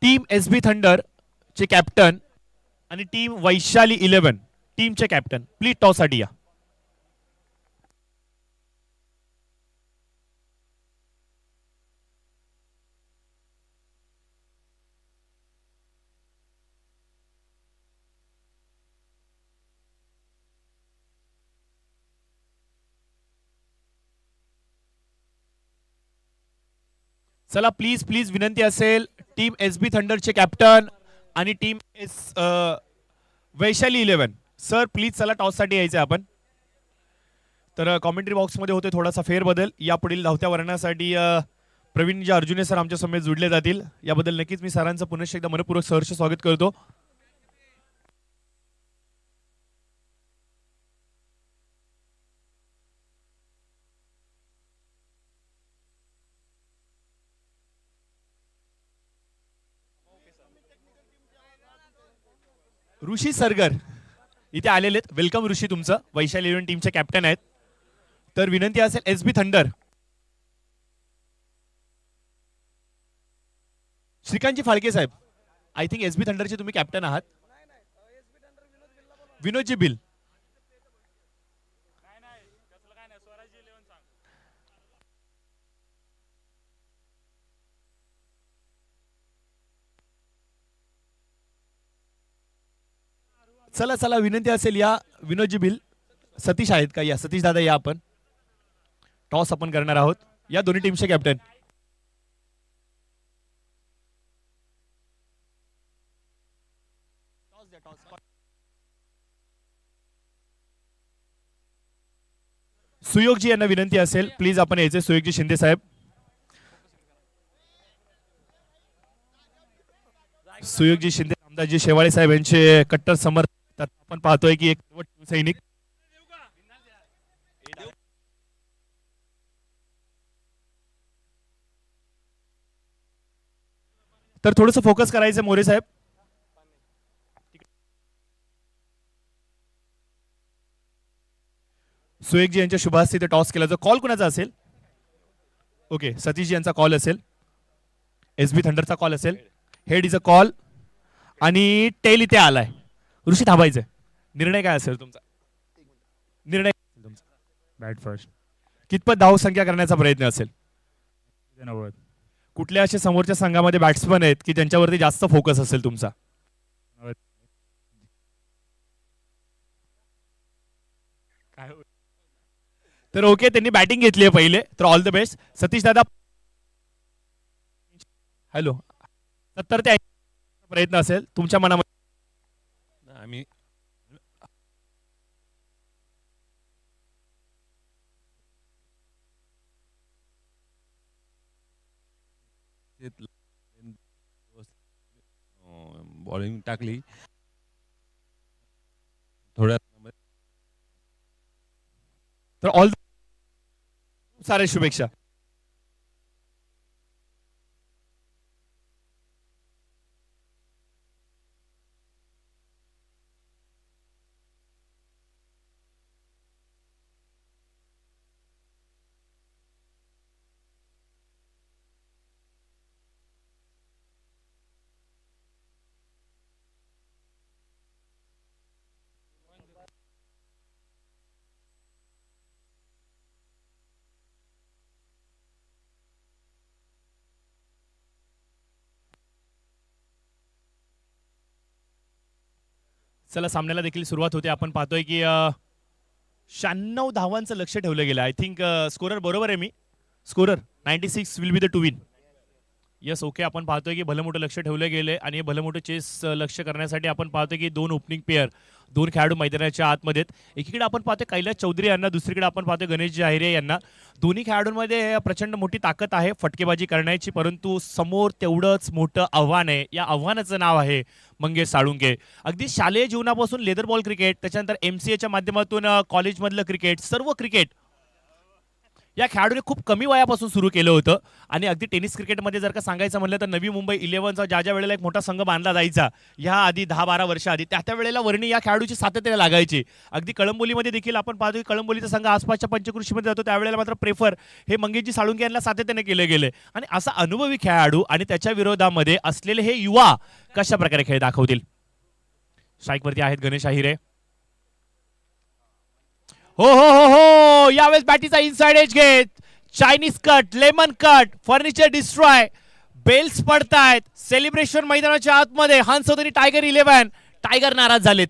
टीम SB थंडर चे कॅप्टन आणि टीम वैशाली 11 टीमचे कॅप्टन प्लीज टॉस साठी या. चला प्लीज प्लीज विनंती असेल, टीम SB थंडरचे कॅप्टन आणि टीम वैशाली 11 सर प्लीज चला टॉस साठी यायचं आपण. तर कॉमेंट्री बॉक्समध्ये होते थोडासा फेरबदल. यापुढील धावत्या वर्णासाठी प्रवीण अर्जुने सर आमच्या समेत जुडले जातील. याबद्दल नक्कीच मी सरांचं पुनश्च एकदा मनपूर्वक सहर्ष स्वागत करतो. ऋषी सरगर इथे आलेले आहेत. वेलकम ऋषी, तुमचं वैशाली 11 टीमचे कॅप्टन आहेत. तर विनंती असेल SB थंडर श्रीकांतजी फाळके साहेब, आय थिंक SB थंडरचे तुम्ही कॅप्टन आहात. विनोदजी बिल चला चला विनंती असेल या. विनोदजी बिल, सतीश आहेत का? या सतीश दादा या. आपण टॉस आपण करणार आहोत या दोन्ही टीमचे कॅप्टन. सुयोगजी यांना विनंती असेल प्लीज आपण यायचे. सुयोगजी शिंदे साहेब, सुयोगजी शिंदे रामदासजी शेवाळे साहेब यांचे कट्टर समर्थक. आपण पाहतोय की एक सैनिक. तर थोडंसं फोकस करायचं मोरे साहेब. सुयोगजी यांच्या शुभास्ती टॉस केला. जो कॉल कुणाचा असेल? ओके, सतीशजी यांचा कॉल असेल, SB थंडरचा कॉल असेल. हेड इज अ कॉल आणि टेल इथे आलाय. ऋषी थांबायचंय. निर्णय काय असेल तुमचा? निर्णय तुमचा बॅट फर्स्ट. कितपत धावसंख्या करण्याचा प्रयत्न असेल? 90. कुठल्या असे समोरच्या संघामध्ये बॅट्समन आहेत की त्यांच्यावरती जास्त फोकस असेल तुमचा? तर ओके, त्यांनी बॅटिंग घेतली आहे पहिले, तर ऑल द बेस्ट सतीश दादा. हॅलो, 70 ते 80 प्रयत्न असेल तुमच्या मनामध्ये. आम्ही बॉलिंग टाकली थोड्या. तर ऑल सारे शुभेच्छा. चला सामन्याला देखील सुरुवात होते. आपण पाहतोय की 96 धावांचं लक्ष ठेवलं गेलं. आय थिंक स्कोरर बरोबर आहे मी? Scorer 96 will be the to win. Yes okay, आपण पाहतोय की भलं मोठं लक्ष ठेवलं गेलंय आणि हे भलं मोठं चेस लक्ष करण्यासाठी आपण पाहतोय की 2 ओपनिंग पेअर, 2 खेळाडू मैदानाच्या आतमध्ये आहेत. एकीकडे आपण पाहतोय कैलास चौधरी यांना, दुसरीकडे आपण पाहतोय गणेश अहिरे यांना. दोन्ही खेळाडूंमध्ये प्रचंड मोठी ताकद आहे फटकेबाजी करण्याची, परंतु समोर तेवढंच मोठं आव्हान आहे. या आव्हानाचं नाव आहे मंगेश साळुंके. अगदी शालेय जीवनापासून लेदर बॉल क्रिकेट, त्याच्यानंतर MCAच्या माध्यमातून कॉलेजमधलं क्रिकेट, सर्व क्रिकेट या खेळाडूने खूप कमी वयापासून सुरू केलं होतं. आणि अगदी टेनिस क्रिकेटमध्ये जर का सांगायचं म्हणलं तर नवी मुंबई 11चा ज्या वेळेला एक मोठा संघ बांधला जायचा ह्या आधी 10-12 वर्ष आधी, त्या वेळेला वर्णी या खेळाडूची सातत्याने लागायची. अगदी कळंबोलीमध्ये देखील आपण पाहतो की कळंबोलीचा संघ आसपासच्या पंचकृषीमध्ये जातो, त्यावेळेला मात्र प्रेफर हे मंगेशजी साळुंके यांना सातत्याने केले गेले. आणि असा अनुभवी खेळाडू आणि त्याच्या विरोधामध्ये असलेले हे युवा कशा प्रकारे खेळ दाखवतील. स्ट्राईकवरती आहेत गणेश अहिरे. हो हो हो हो, यावेळेस बॅटीचा इनसाइड एज घेत Chinese cut, lemon cut, furniture destroy, bails पडतायत सेलिब्रेशन मैदानाच्या आतमध्ये. हंसवतनी टायगर 11, टायगर नाराज झालेत.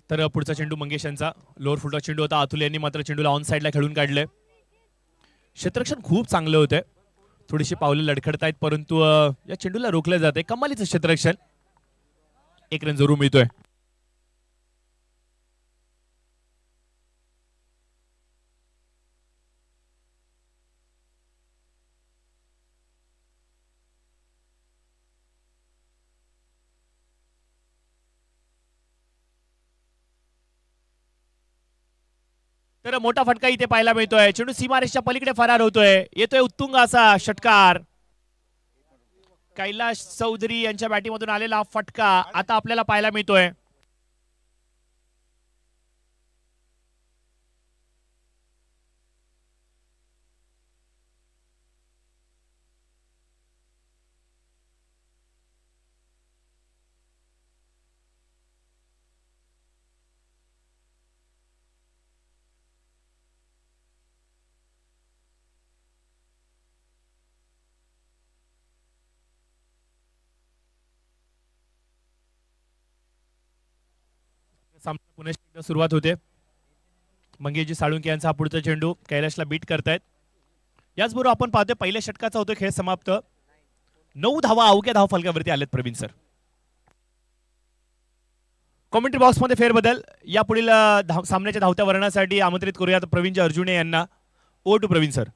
तर पुढचा चेंडू मंगेश यांचा, लोअर फुटचा चेंडू होता. अतुल यांनी मात्र चेंडूला ऑन साइडला खेळून काढलंय. क्षेत्ररक्षण खूप चांगलं होतंय. थोडीशी पावलं लडखडतायत, परंतु या चेंडूला रोखलं जाते. कमालीचं क्षेत्ररक्षण. 1 रन जरूर मिळतोय. तर मोठा फटका इथे पाहायला मिळतोय. चेंडू सीमारेषच्या पलीकडे फरार होतोय. येतोय उत्तुंग असा षटकार. कैलास चौधरी यांच्या बॅटिंगमधून आलेला फटका आता आपल्याला पाहायला मिळतोय. सामना पुन्हा एकदा सुरुवात होते. मंगेशजी साळुंके यांचा हा पुढचा चेंडू कैलासला बीट करतायत. याचबरोबर आपण पाहतोय पहिल्या षटकाचा होतो खेळ समाप्त. 9 धावा अवघ्या धाव फलकावरती आलेत प्रवीण सर. कॉमेंट्री बॉक्स मध्ये फेरबदल. या पुढील सामन्याच्या धावत्या वर्णासाठी आमंत्रित करूयात प्रवीणजी अर्जुने यांना. Over to Praveen sir.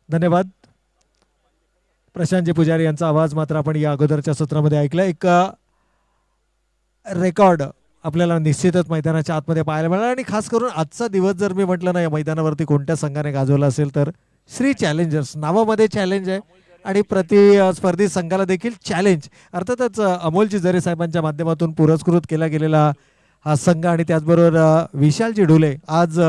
धन्यवाद. प्रशांतजी पुजारी यांचा आवाज मात्र आपण या अगोदरच्या सत्रामध्ये ऐकला. एक रेकॉर्ड आपल्याला निश्चितच मैदानाच्या आतमध्ये पाहायला मिळाला. आणि खास करून आजचा दिवस जर मी म्हटलं ना, या मैदानावरती कोणत्या संघाने गाजवला असेल तर श्री चॅलेंजर्स. नावामध्ये चॅलेंज आहे आणि प्रतिस्पर्धी संघाला देखील चॅलेंज. अर्थातच अमोलजी जरे साहेबांच्या माध्यमातून पुरस्कृत केला गेलेला हा संघ आणि त्याचबरोबर विशालजी ढोले आज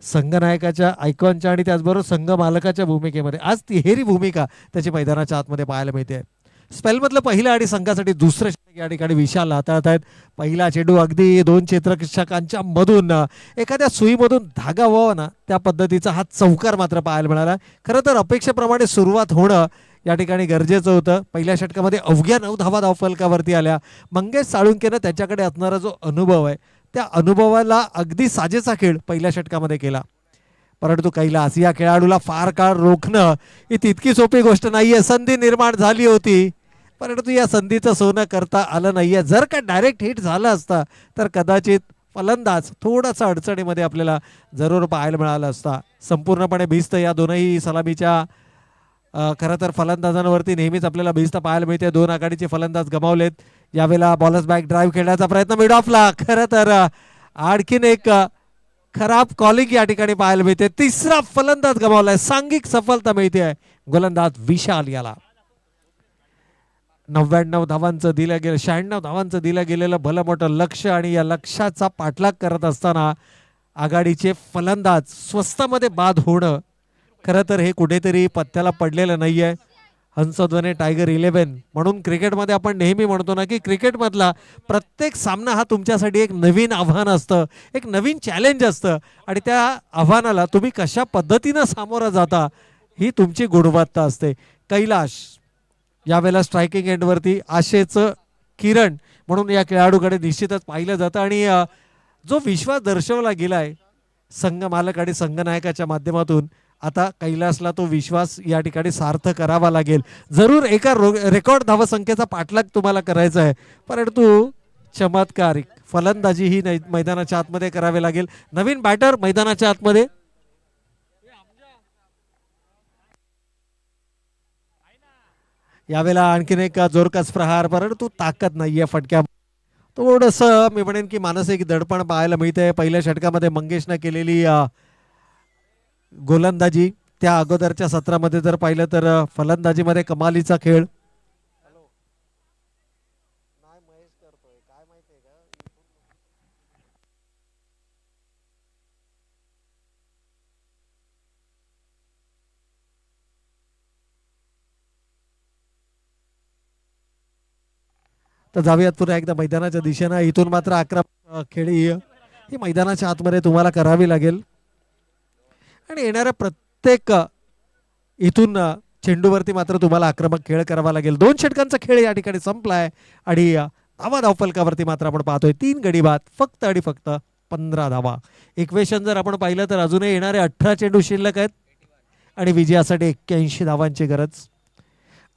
संघनायकाच्या आयकॉनच्या आणि त्याचबरोबर संघ मालकाच्या भूमिकेमध्ये आज तिहेरी भूमिका त्याची मैदानाच्या आतमध्ये पाहायला मिळते. स्पेलमधलं पहिलं आणि संघासाठी दुसरं षटक या ठिकाणी विशाल हाताळत आहेत. पहिला चेंडू अगदी 2 क्षेत्ररक्षकांच्या मधून एखाद्या सुईमधून धागा व्हावा ना त्या पद्धतीचा हा चौकार मात्र पाहायला मिळाला. खरं तर अपेक्षेप्रमाणे सुरुवात होणं या ठिकाणी गरजेचं होतं. पहिल्या षटकामध्ये अवघ्या 9 धावा धावफलकावरती आल्या. मंगेश साळुंकेनं त्याच्याकडे असणारा जो अनुभव आहे त्या अनुभवाला अगदी साजेसा खेळ पहिल्या षटकामध्ये केला. परंतु कैलास या खेळाडूला फार काळ रोखणं ही तितकी सोपी गोष्ट नाहीये. संधी निर्माण झाली होती परंतु या संधीचं सोनं करता आलं नाहीये. जर का डायरेक्ट हिट झालं असता तर कदाचित फलंदाज थोडासा अडचणीमध्ये आपल्याला जरूर पाहायला मिळाला असता. संपूर्णपणे भिस्त या दोनही सलामीच्या खरं तर फलंदाजांवरती नेहमीच आपल्याला भिस्त पाहायला मिळते. 2 आघाडीचे फलंदाज गमावलेत. यावेळेला बॉलर्स बॅक ड्राईव्ह खेळण्याचा प्रयत्न मिड ऑफला. खरं तर आणखीन एक खराब कॉलिंग या ठिकाणी पाहायला मिळते. तिसरा फलंदाज गमावलाय. सांघिक सफलता मिळते गोलंदाज विशाल याला. 99 धावांचं दिलं गेलं 96 धावांचं दिलं गेलेलं भलं मोठं लक्ष आणि या लक्ष्याचा पाठलाग करत असताना आघाडीचे फलंदाज स्वस्तामध्ये बाद होणं खरं तर हे कुठेतरी पत्त्याला पडलेलं नाहीये. हंसध्वनी टायगर 11 म्हणून क्रिकेटमध्ये आपण नेहमी म्हणतो ना की क्रिकेटमधला प्रत्येक सामना हा तुमच्यासाठी एक नवीन आव्हान असतं, एक नवीन चॅलेंज असतं आणि त्या आव्हानाला तुम्ही कशा पद्धतीनं सामोरं जाता ही तुमची गुणवत्ता असते. कैलाश यावेळेला स्ट्रायकिंग एंडवरती आशेचं किरण म्हणून या खेळाडूकडे निश्चितच पाहिलं जातं आणि जो विश्वास दर्शवला गेलाय संघ मालक आणि संघनायकाच्या माध्यमातून आता कैलासला तो विश्वास या ठिकाणी सार्थ करावा लागेल. जरूर एका रेकॉर्ड धावसंख्येचा पाठलाग तुम्हाला करायचा आहे परंतु चमत्कारिक फलंदाजी ही मैदानाच्या आतमध्ये करावी लागेल. नवीन बॅटर मैदानाच्या आतमध्ये यावेळेला आणखीन एक जोरकस प्रहार परंतु ताकद नाहीये फटक्या. थोडंसं मी म्हणेन की मानसिक दडपण पाहायला मिळतंय. पहिल्या षटकामध्ये मंगेशनं केलेली गोलंदाजी त्या अगोदरच्या सत्रामध्ये जर पाहिलं तर फलंदाजीमध्ये कमालीचा खेळ. तर जाऊयात पुन्हा एकदा मैदानाच्या दिशेनं. इथून मात्र आक्रमक खेळी ही मैदानाच्या आतमध्ये तुम्हाला करावी लागेल आणि येणाऱ्या प्रत्येक इथून चेंडूवरती मात्र तुम्हाला आक्रमक खेळ करावा लागेल. 2 षटकांचा खेळ या ठिकाणी संपलाय आणि धावा धावफलकावरती मात्र आपण पाहतोय 3 गडी बाद फक्त आणि फक्त 15 धावा. इक्वेशन जर आपण पाहिलं तर अजूनही येणारे 18 चेंडू शिल्लक आहेत आणि विजयासाठी 81 धावांची गरज.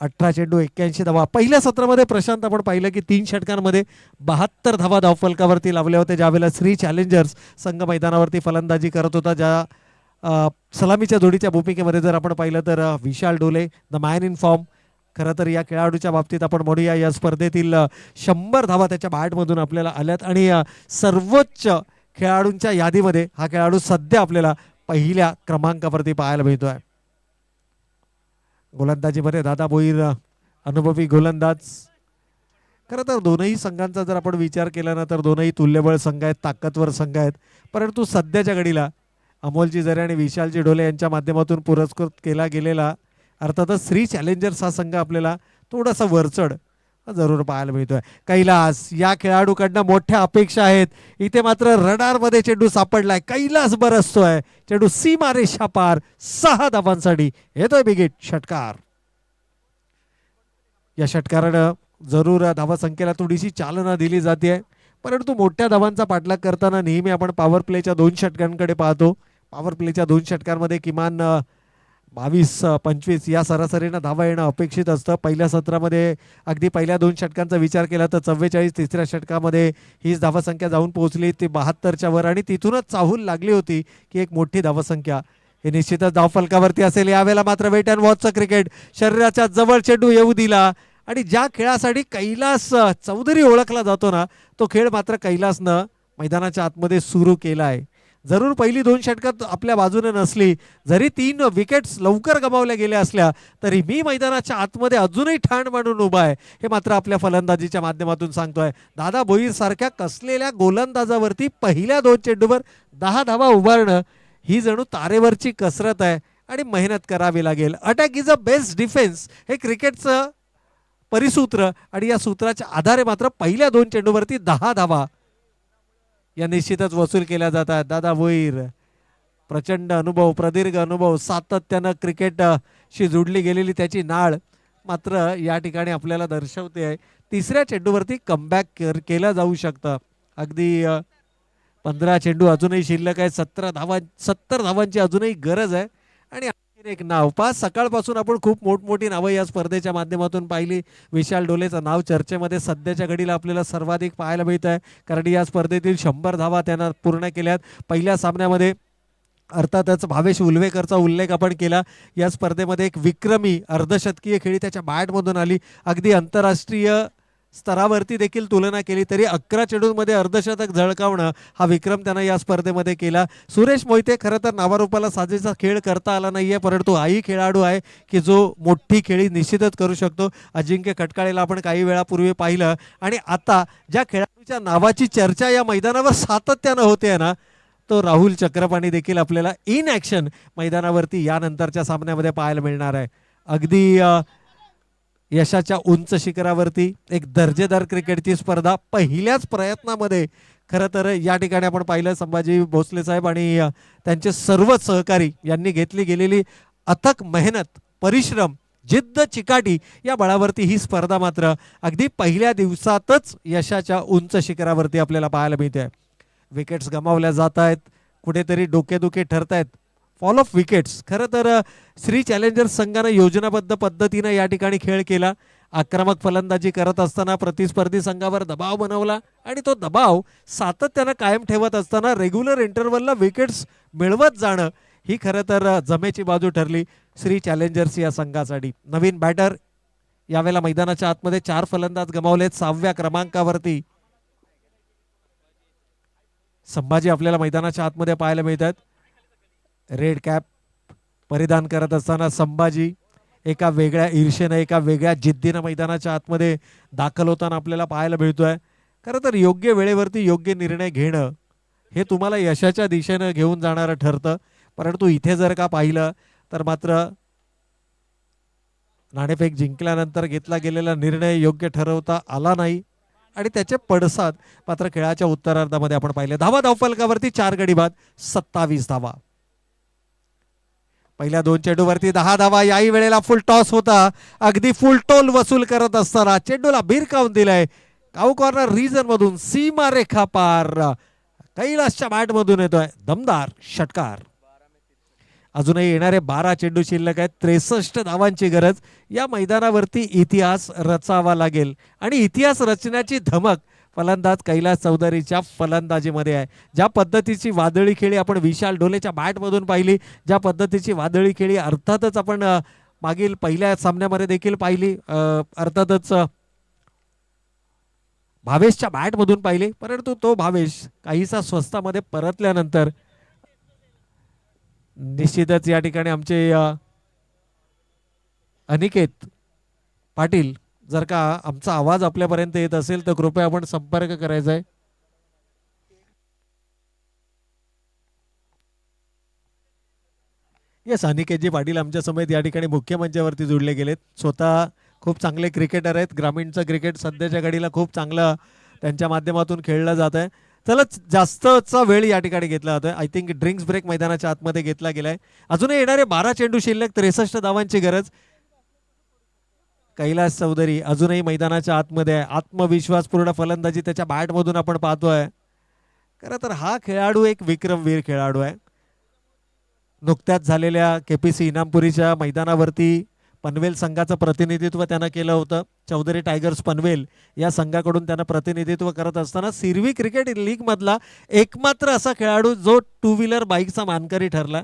18 चेंडू 81 धावा. पहिल्या सत्रामध्ये प्रशांत आपण पाहिलं की 3 षटकांमध्ये 72 धावा धावफलकावरती लावल्या होत्या. ज्यावेळेला श्री चॅलेंजर्स संघ मैदानावरती फलंदाजी करत होता. ज्या सलामीच्या जोडीच्या भूमिकेमध्ये जर आपण पाहिलं तर विशाल डोले द मॅन इन फॉर्म. खरं तर या खेळाडूच्या बाबतीत आपण म्हणूया या स्पर्धेतील 100 धावा त्याच्या बॅटमधून आपल्याला आल्यात आणि सर्वोच्च खेळाडूंच्या यादीमध्ये हा खेळाडू सध्या आपल्याला पहिल्या क्रमांकावरती पाहायला मिळतोय. गोलंदाजीमध्ये दादा भोईर अनुभवी गोलंदाज. खरं तर दोनही संघांचा जर आपण विचार केला ना तर दोनही तुल्यबळ संघ आहेत, ताकदवर संघ आहेत. परंतु सध्याच्या घडीला अमोलजी जरे आणि विशालजी डोले यांच्या माध्यमातून पुरस्कृत केला गेलेला अर्थातच श्री चॅलेंजर्स हा संघ आपल्याला थोडासा वरचढ जरूर पाहायला मिळतोय. कैलास या खेळाडूकडनं मोठ्या अपेक्षा आहेत. इथे मात्र रडारमध्ये चेंडू सापडलाय. कैलास बरसतोय. चेंडू सीमारेषा पार 6 धावांसाठी येतोय बिगिट षटकार. या षटकारानं जरूर धावासंख्येला थोडीशी चालना दिली जाते परंतु मोठ्या धावांचा पाठलाग करताना नेहमी आपण पॉवर प्लेच्या 2 षटकांकडे पाहतो. पॉवर प्लेच्या 2 षटकांमध्ये किमान 22-25 या सरासरीनं धावा येणं अपेक्षित असतं. पहिल्या सत्रामध्ये अगदी पहिल्या 2 षटकांचा विचार केला तर 44, तिसऱ्या षटकामध्ये हीच धावासंख्या जाऊन पोहोचली ती 72च्या वर आणि तिथूनच चाहूल लागली होती की एक मोठी धावासंख्या हे निश्चितच धावफलकावरती असेल. यावेळेला मात्र वेट अँड वॉचचं क्रिकेट. शरीराच्या जवळ चेंडू येऊ दिला आणि ज्या खेळासाठी कैलास चौधरी ओळखला जातो ना तो खेळ मात्र कैलासनं मैदानाच्या आतमध्ये सुरू केला आहे. जरूर पहिली 2 षटकात आपल्या बाजूने नसली जरी 3 विकेट्स लवकर गमावल्या गेल्या असल्या तरी मी मैदानाच्या आतमध्ये अजूनही ठाण मांडून उभा आहे हे मात्र आपल्या फलंदाजीच्या माध्यमातून सांगतोय. दादा भोईर सारख्या कसलेल्या गोलंदाजावरती पहिल्या 2 चेंडूवर 10 धावा उभारणं ही जणू तारेवरची कसरत आहे आणि मेहनत करावी लागेल. Attack is a best defence हे क्रिकेटचं परिसूत्र आणि या सूत्राच्या आधारे मात्र पहिल्या 2 चेंडूवरती 10 धावा या निश्चितच वसूल केल्या जातात. दादा भोईर प्रचंड अनुभव, प्रदीर्घ अनुभव, सातत्यानं क्रिकेटशी जोडली गेलेली त्याची नाळ मात्र या ठिकाणी आपल्याला दर्शवते आहे. तिसऱ्या चेंडूवरती कमबॅक केलं जाऊ शकतं. अगदी 15 चेंडू अजूनही शिल्लक आहे. 70 धावांची अजूनही गरज आहे आणि एक नाव पाच सकाळपासून आपण खूप मोठमोठी नावं या स्पर्धेच्या माध्यमातून पाहिली. विशाल डोलेचं नाव चर्चेमध्ये सध्याच्या घडीला आपल्याला सर्वाधिक पाहायला मिळत आहे कारण या स्पर्धेतील 100 धावा त्यानं पूर्ण केल्यात. पहिल्या सामन्यामध्ये अर्थातच भावेश उल्वेकरचा उल्लेख आपण केला. या स्पर्धेमध्ये एक विक्रमी अर्धशतकीय खेळी त्याच्या बॅटमधून आली. अगदी आंतरराष्ट्रीय स्तरावरती देखील तुलना केली तरी 11 चेंडूंमध्ये अर्धशतक झळकावणं हा विक्रम त्यानं या स्पर्धेमध्ये केला. सुरेश मोहिते खरं तर नावारूपाला साजेसा खेळ करता आला नाहीये, परंतु हाही खेळाडू आहे की जो मोठी खेळी निश्चितच करू शकतो. अजिंक्य खटकाळेला आपण काही वेळापूर्वी पाहिलं आणि आता ज्या खेळाडूच्या नावाची चर्चा या मैदानावर सातत्यानं होते ना, तो राहुल चक्रपाणी देखील आपल्याला इन ॲक्शन मैदानावरती यानंतरच्या सामन्यामध्ये पाहायला मिळणार आहे. अगदी यशाच्या उंच शिखरावरती एक दर्जेदार क्रिकेटची स्पर्धा पहिल्याच प्रयत्नामध्ये खरं तर या ठिकाणी आपण पाहिलं. संभाजी भोसले साहेब आणि त्यांचे सर्व सहकारी यांनी घेतली गेलेली अथक मेहनत, परिश्रम, जिद्द, चिकाटी या बळावरती ही स्पर्धा मात्र अगदी पहिल्या दिवसातच यशाच्या उंच शिखरावरती आपल्याला पाहायला मिळते. विकेट्स गमावल्या जात आहेत, कुठेतरी डोकेदुखे ठरत आहेत. Fall of wickets. खरं तर श्री चॅलेंजर्स संघानं योजनाबद्ध पद्धतीनं या ठिकाणी खेळ केला. आक्रमक फलंदाजी करत असताना प्रतिस्पर्धी संघावर दबाव बनवला आणि तो दबाव सातत्यानं कायम ठेवत असताना रेग्युलर इंटरव्हलला विकेट्स मिळवत जाणं ही खरं तर जमेची बाजू ठरली श्री चॅलेंजर्स या संघासाठी. नवीन बॅटर यावेळेला मैदानाच्या आतमध्ये 4 फलंदाज गमावलेत. 6व्या क्रमांकावरती संभाजी आपल्याला मैदानाच्या आतमध्ये पाहायला मिळतात. रेड कॅप परिधान करत असताना संभाजी एका वेगळ्या ईर्षेनं, एका वेगळ्या जिद्दीनं मैदानाच्या आतमध्ये दाखल होताना आपल्याला पाहायला मिळतोय. खरं तर योग्य वेळेवरती योग्य निर्णय घेणं हे तुम्हाला यशाच्या दिशेनं घेऊन जाणारं ठरतं. परंतु इथे जर का पाहिलं तर मात्र नाणेफेक जिंकल्यानंतर घेतला गेलेला निर्णय योग्य ठरवता आला नाही आणि त्याचे पडसाद मात्र खेळाच्या उत्तरार्धामध्ये आपण पाहिले. धावफलकावरती 4 गडी बाद, 27 धावा. पहिल्या 2 चेंडूवरती 10 धावा. याही वेळेला फुल टॉस होता. अगदी फुल टोल वसूल करत असताना चेंडूला भिरकावून दिलाय. काऊ कॉर्नर रिजन मधून सीमारेखा पार कैलासच्या बॅट मधून येतोय दमदार षटकार. अजूनही येणारे 12 चेंडू शिल्लक आहेत. 63 धावांची गरज. या मैदानावरती इतिहास रचावा लागेल आणि इतिहास रचण्याची धमक फलंदाज कैलास चौधरीच्या फलंदाजीमध्ये आहे. ज्या पद्धतीची वादळी खेळी आपण विशाल ढोलेच्या बॅटमधून पाहिली, ज्या पद्धतीची वादळी खेळी अर्थातच आपण मागील पहिल्या सामन्यामध्ये देखील पाहिली, अर्थातच भावेशच्या बॅटमधून पाहिली, परंतु तो भावेश काहीसा स्वस्तामध्ये परतल्यानंतर निश्चितच या ठिकाणी आमचे अनिकेत पाटील, जर का आमचा आवाज आपल्यापर्यंत येत असेल तर कृपया आपण संपर्क करायचा आहे. येस, अनिकेतजी पाटील आमच्या समेत या ठिकाणी मुख्य मंचावरती जोडले गेलेत. स्वतः खूप चांगले क्रिकेटर आहेत. ग्रामीणचं क्रिकेट सध्याच्या घडीला खूप चांगलं त्यांच्या माध्यमातून खेळलं जात आहे. चला, जास्तचा वेळ या ठिकाणी घेतला जातोय. आय थिंक ड्रिंक्स ब्रेक मैदानाच्या आतमध्ये घेतला गेलाय. अजूनही येणारे 12 चेंडू शिल्लक, 63 धावांची गरज. कैलास चौधरी अजूनही मैदानाच्या आतमध्ये आहे. आत्मविश्वासपूर्ण फलंदाजी त्याच्या बॅटमधून आपण पाहतोय. खरं तर हा खेळाडू एक विक्रमवीर खेळाडू आहे. नुकत्याच झालेल्या केपीसी इनामपुरीच्या मैदानावरती पनवेल संघाचं प्रतिनिधित्व त्यानं केलं होतं. चौधरी टायगर्स पनवेल या संघाकडून त्यानं प्रतिनिधित्व करत असताना सिरवी क्रिकेट लीग मधला एकमात्र असा खेळाडू जो 2 व्हीलर बाईकचा मानकरी ठरला,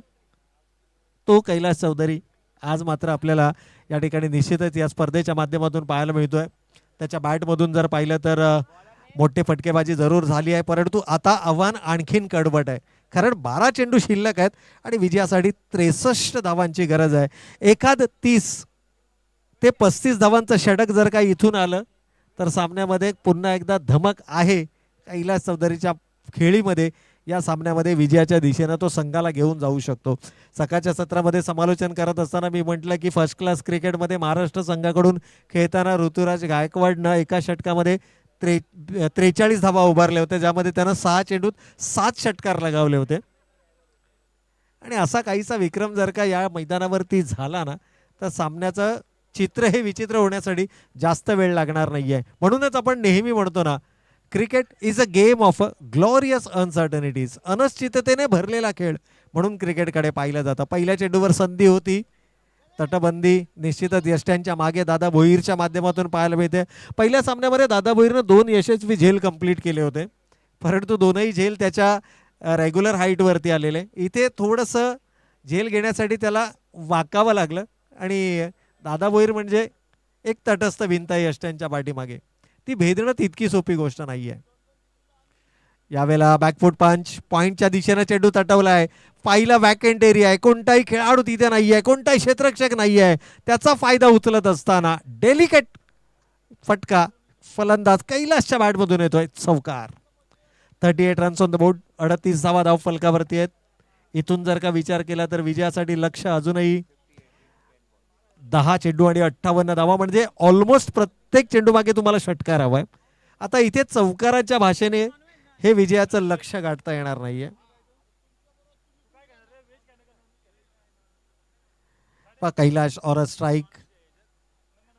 तो कैलास चौधरी आज मात्र आपल्याला या ठिकाणी निश्चितच या स्पर्धेच्या माध्यमातून पाहायला मिळतोय. त्याच्या बॅटमधून जर पाहिलं तर मोठे फटकेबाजी जरूर झाली आहे, परंतु आता आव्हान आणखीन कडवट आहे. कारण 12 चेंडू शिल्लक आहेत आणि विजयासाठी 63 धावांची गरज आहे. एखाद 30 ते 35 धावांचं षटक जर का इथून आलं तर सामन्यामध्ये पुन्हा एकदा धमक आहे कैलास चौधरीच्या खेळीमध्ये. या सामन्यामध्ये विजयाच्या दिशेनं तो संघाला घेऊन जाऊ शकतो. सकाळच्या सत्रामध्ये समालोचन करत असताना मी म्हटलं की फर्स्ट क्लास क्रिकेटमध्ये महाराष्ट्र संघाकडून खेळताना ऋतुराज गायकवाडनं एका षटकामध्ये 43 धावा उभारले होते, ज्यामध्ये त्यानं 6 चेंडूत 7 षटकार लगावले होते. आणि असा काहीसा विक्रम जर का या मैदानावरती झाला ना तर सामन्याचं चित्र हे विचित्र होण्यासाठी जास्त वेळ लागणार नाहीये. म्हणूनच आपण नेहमी म्हणतो ना, cricket is a game of glorious uncertainties. अनिश्चिततेने भरलेला खेळ म्हणून क्रिकेटकडे पाहिलं जातं. पहिल्या चेंडूवर संधी होती, तटबंदी निश्चितच यष्ट्यांच्या मागे दादा भोईरच्या माध्यमातून पाहायला मिळते. पहिल्या सामन्यामध्ये दादा भोईरनं 2 यशस्वी झेल कंप्लीट केले होते, परंतु दोनही झेल त्याच्या रेग्युलर हाईटवरती आलेले. इथे थोडंसं झेल घेण्यासाठी त्याला वाकावं लागलं आणि दादा भोईर म्हणजे एक तटस्थ भिंत आहे यष्ट्यांच्या पाठीमागे, ती भेदणं तितकी सोपी गोष्ट नाही आहे. यावेळेला बॅकफूट पंच, पॉईंटच्या दिशेनं चेंडू तटवलाय. पहिला वॅकेंट एरिया आहे, कोणताही खेळाडू तिथे नाही आहे, कोणताही क्षेत्ररक्षक नाही आहे. त्याचा फायदा उचलत असताना डेलिकेट फटका फलंदाज कैलासच्या बॅटमधून येतोय, चौकार. 38 रन्स ऑन द बोर्ड, 38 धावा धाव फलकावरती आहेत. इथून जर का विचार केला तर विजयासाठी लक्ष अजूनही 10 चेंडू आणि 58 धावा, म्हणजे ऑलमोस्ट प्रत्येक चेंडू मागे तुम्हाला षटकार हवाय. आता इथे चौकाराच्या भाषेने हे विजयाचं लक्ष गाठता येणार नाहीये. कैलाश और स्ट्राइक.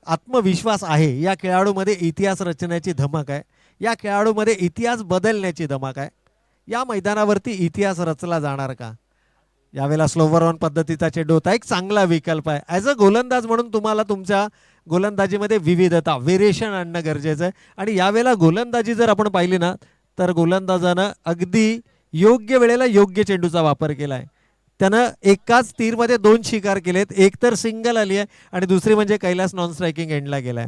आत्मविश्वास आहे या खेळाडूमध्ये, इतिहास रचण्याची धमक आहे या खेळाडूमध्ये, इतिहास बदलण्याची धमक आहे. या मैदानावरती इतिहास रचला जाणार का? यावेळेला स्लोवर ऑन पद्धतीचा चेंडू होता, एक चांगला विकल्प आहे. ॲज अ गोलंदाज म्हणून तुम्हाला तुमच्या गोलंदाजीमध्ये विविधता, व्हेरिएशन आणणं गरजेचं आहे. आणि यावेळेला गोलंदाजी जर आपण पाहिली ना तर गोलंदाजानं अगदी योग्य वेळेला योग्य चेंडूचा वापर केला आहे. त्यानं एकाच तीरमध्ये 2 शिकार केलेत, एक तर सिंगल आली आहे आणि दुसरी म्हणजे कैलास नॉन स्ट्रायकिंग एंडला गेलाय.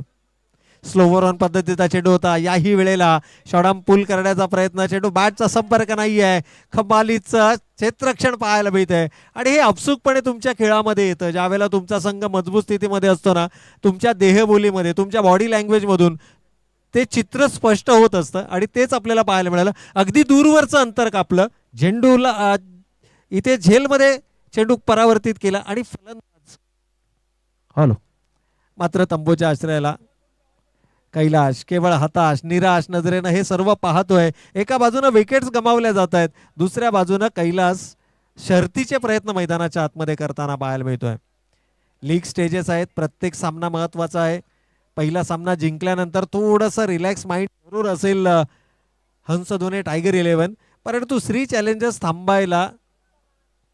स्लोवर ऑन पद्धतीचा चेंडू होता. याही वेळेला शॉर्टआर्म पुल करण्याचा प्रयत्न, चेंडू बॅटचा संपर्क नाही आहे, खमालीचं क्षेत्ररक्षण पाहायला मिळतंय. आणि हे अपसूकपणे तुमच्या खेळामध्ये येतं ज्यावेळेला तुमचा संघ मजबूत स्थितीमध्ये असतो ना, तुमच्या देहबोलीमध्ये, तुमच्या बॉडी लँग्वेजमधून ते चित्र स्पष्ट होत असतं आणि तेच आपल्याला पाहायला मिळालं. अगदी दूरवरचं अंतर कापलं, झेंडूला इथे झेलमध्ये चेंडू परावर्तित केला आणि फलंदाज हॅलो मात्र तंबूच्या आश्रयाला कैलाश केवळ हताश, निराश नजरेनं हे सर्व पाहतोय. एका बाजूनं विकेट्स गमावल्या जात आहेत, दुसऱ्या बाजूनं कैलास शर्तीचे प्रयत्न मैदानाच्या आतमध्ये करताना पाहायला मिळतोय. लीग स्टेजेस आहेत, प्रत्येक सामना महत्वाचा आहे. पहिला सामना जिंकल्यानंतर थोडंसं रिलॅक्स माइंड जरूर असेल हंसधोने टायगर 11, परंतु श्री चॅलेंजर्स थांबायला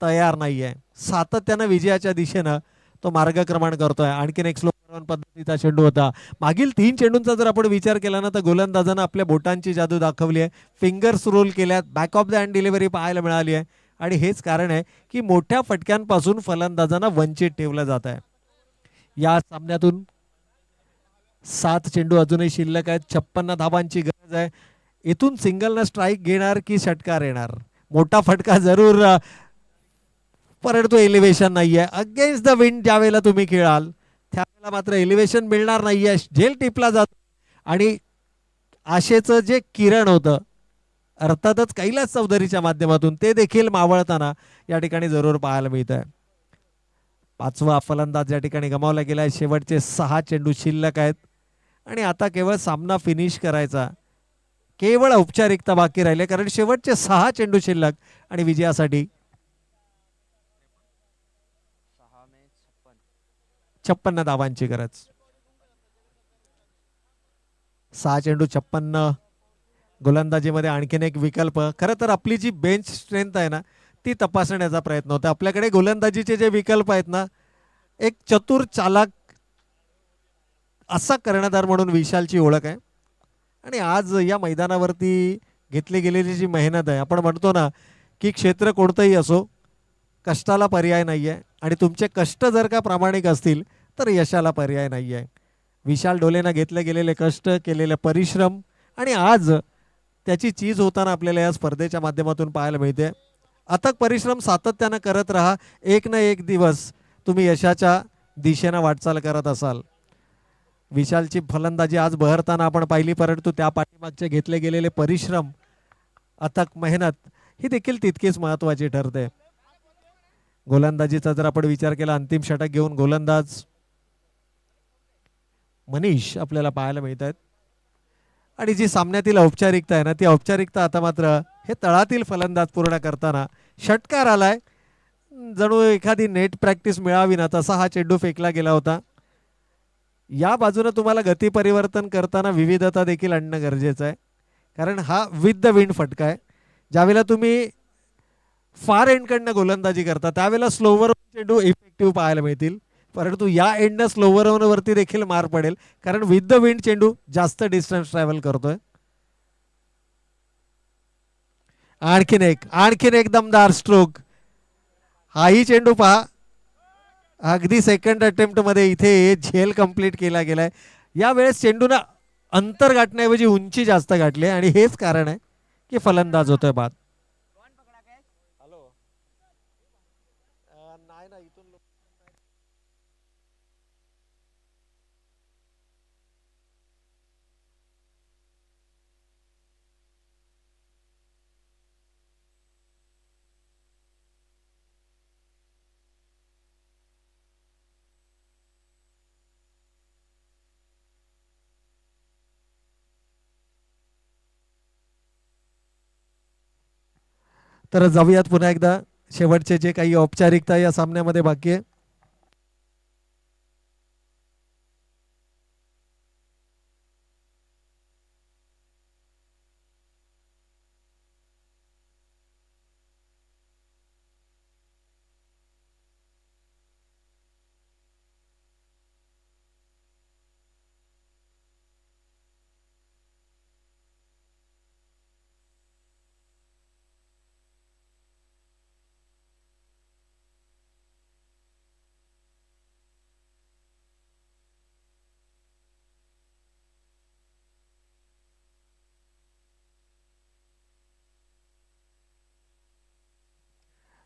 तयार नाही आहे. सातत्यानं विजयाच्या दिशेनं तो मार्गक्रमण करतोय. आणखीन एक स्लो पद्धतीचा चेंडू होता. मागील 3 चेंडूंचा जर आपण विचार केला ना तर गोलंदाजानं आपल्या बोटांची जादू दाखवली आहे, फिंगर्स रोल केल्यात, back of the hand delivery पाहायला मिळाली आहे. आणि हेच कारण आहे की मोठ्या फटक्यांपासून फलंदाजांना वंचित ठेवलं जात आहे. या सामन्यातून 7 चेंडू अजूनही शिल्लक आहेत, 56 धावांची गरज आहे. इथून सिंगलनं स्ट्राईक घेणार की षटकार येणार? मोठा फटका जरूर, परंतु एलिव्हेशन नाहीये. अगेन्स्ट द विंड ज्या वेळेला तुम्ही खेळाल त्यावेळेला मात्र एलिव्हेशन मिळणार नाहीये, झेल टिपला जातो आणि आशेचं जे किरण होतं अर्थातच कैलास चौधरीच्या माध्यमातून ते देखील मावळताना या ठिकाणी जरूर पाहायला मिळत आहे. 5वा फलंदाज या ठिकाणी गमावला गेलाय. शेवटचे 6 चेंडू शिल्लक आहेत आणि आता केवळ सामना फिनिश करायचा, केवळ औपचारिकता बाकी राहिले, कारण शेवटचे 6 चेंडू शिल्लक आणि विजयासाठी 56 धावांची गरज. 6 चेंडू 56. गोलंदाजीमध्ये आणखीन एक विकल्प, खरं तर आपली जी बेंच स्ट्रेंथ आहे ना ती तपासण्याचा प्रयत्न होता. आपल्याकडे गोलंदाजीचे जे विकल्प आहेत ना, एक चतुर चालाक असा कर्णधार म्हणून विशालची ओळख आहे. आणि आज या मैदानावरती घेतली गेलेली जी मेहनत आहे, आपण म्हणतो ना की क्षेत्र कोणतंही असो, कष्टाला पर्याय नाही आहे आणि तुमचे कष्ट जर का प्रामाणिक असतील तर यशाला पर्याय नाही आहे. विशाल डोलेनं घेतले गेलेले कष्ट, केलेले परिश्रम आणि आज त्याची चीज होताना आपल्याला या स्पर्धेच्या माध्यमातून पाहायला मिळते. अथक परिश्रम सातत्यानं करत राहा, एक ना एक दिवस तुम्ही यशाच्या दिशेनं वाटचाल करत असाल. विशालची फलंदाजी आज बहरताना आपण पाहिली, परंतु त्या पाठीमागचे घेतले गेलेले परिश्रम, अथक मेहनत ही देखील तितकीच महत्त्वाची ठरते. गोलंदाजीचा जर आपण विचार केला, अंतिम षटक घेऊन गोलंदाज मनीष आपल्याला पाहायला मिळत आहेत. आणि जी सामन्यातील औपचारिकता आहे ना, ती औपचारिकता आता मात्र हे तळातील फलंदाज पूर्ण करताना षटकार आलाय. जणू एखादी नेट प्रॅक्टिस मिळावी ना तसा हा चेंडू फेकला गेला होता. या बाजूने तुम्हाला गती परिवर्तन करताना विविधता देखील आणणं गरजेचं आहे, कारण हा विथ द विंड फटका आहे. ज्यावेळेला तुम्ही फार एंडकडनं गोलंदाजी करता त्यावेळेला स्लोवर चेंडू इफेक्टिव्ह पाहायला मिळतील, परंतु या एंडनं स्लोवर वरती देखील मार पडेल, कारण विथ द विंड चेंडू जास्त डिस्टन्स ट्रॅव्हल करतोय. आणखीन एक दमदार स्ट्रोक. हाही चेंडू पहा अगदी सेकंड अटेम्प्ट मध्ये इथे झेल कंप्लीट केला गेलाय. यावेळेस चेंडूनं अंतर गाठण्याऐवजी उंची जास्त गाठली आणि हेच कारण आहे की फलंदाज होतोय बाद. तर जाऊयात पुन्हा एकदा शेवटचे जे काही औपचारिकता या सामन्यामध्ये बाकी आहे.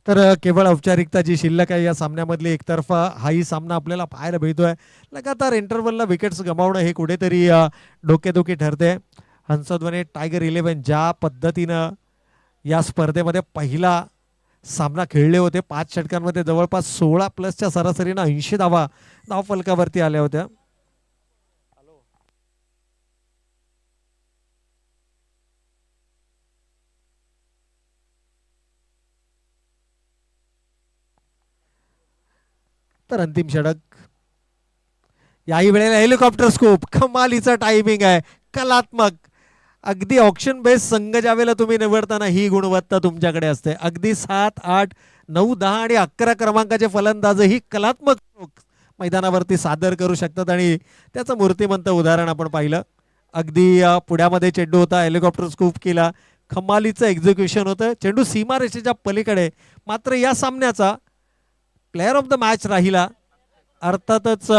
तर केवळ औपचारिकता जी शिल्लक आहे या सामन्यामधली एकतर्फा हाही सामना आपल्याला पाहायला मिळतोय. लगातार इंटरवलला विकेट्स गमावणं हे कुठेतरी डोकेदुखी ठरते. हंसध्वनी टायगर 11 ज्या पद्धतीनं या स्पर्धेमध्ये पहिला सामना खेळले होते 5 षटकांमध्ये जवळपास 16+ सरासरीनं 80 धावा धावफलकावरती आल्या होत्या. तर अंतिम षटक याही वेळेला हेलिकॉप्टर स्कूप. कमालीचा टायमिंग आहे, कलात्मक. अगदी ऑप्शन बेस संघ ज्यावेळेला तुम्ही निवडताना ही गुणवत्ता तुमच्याकडे असते. अगदी 7, 8, 9, 10 आणि 11 क्रमांकाचे फलंदाजही कलात्मक मैदानावरती सादर करू शकतात आणि त्याचं मूर्तिमंत उदाहरण आपण पाहिलं. अगदी पुढ्यामध्ये चेंडू होता, हेलिकॉप्टर स्कूप केला, कमालीचं एक्झिक्युशन होतं. चेंडू सीमारेषेच्या पलीकडे. मात्र या सामन्याचा प्लेअर ऑफ द मॅच राहिला अर्थातच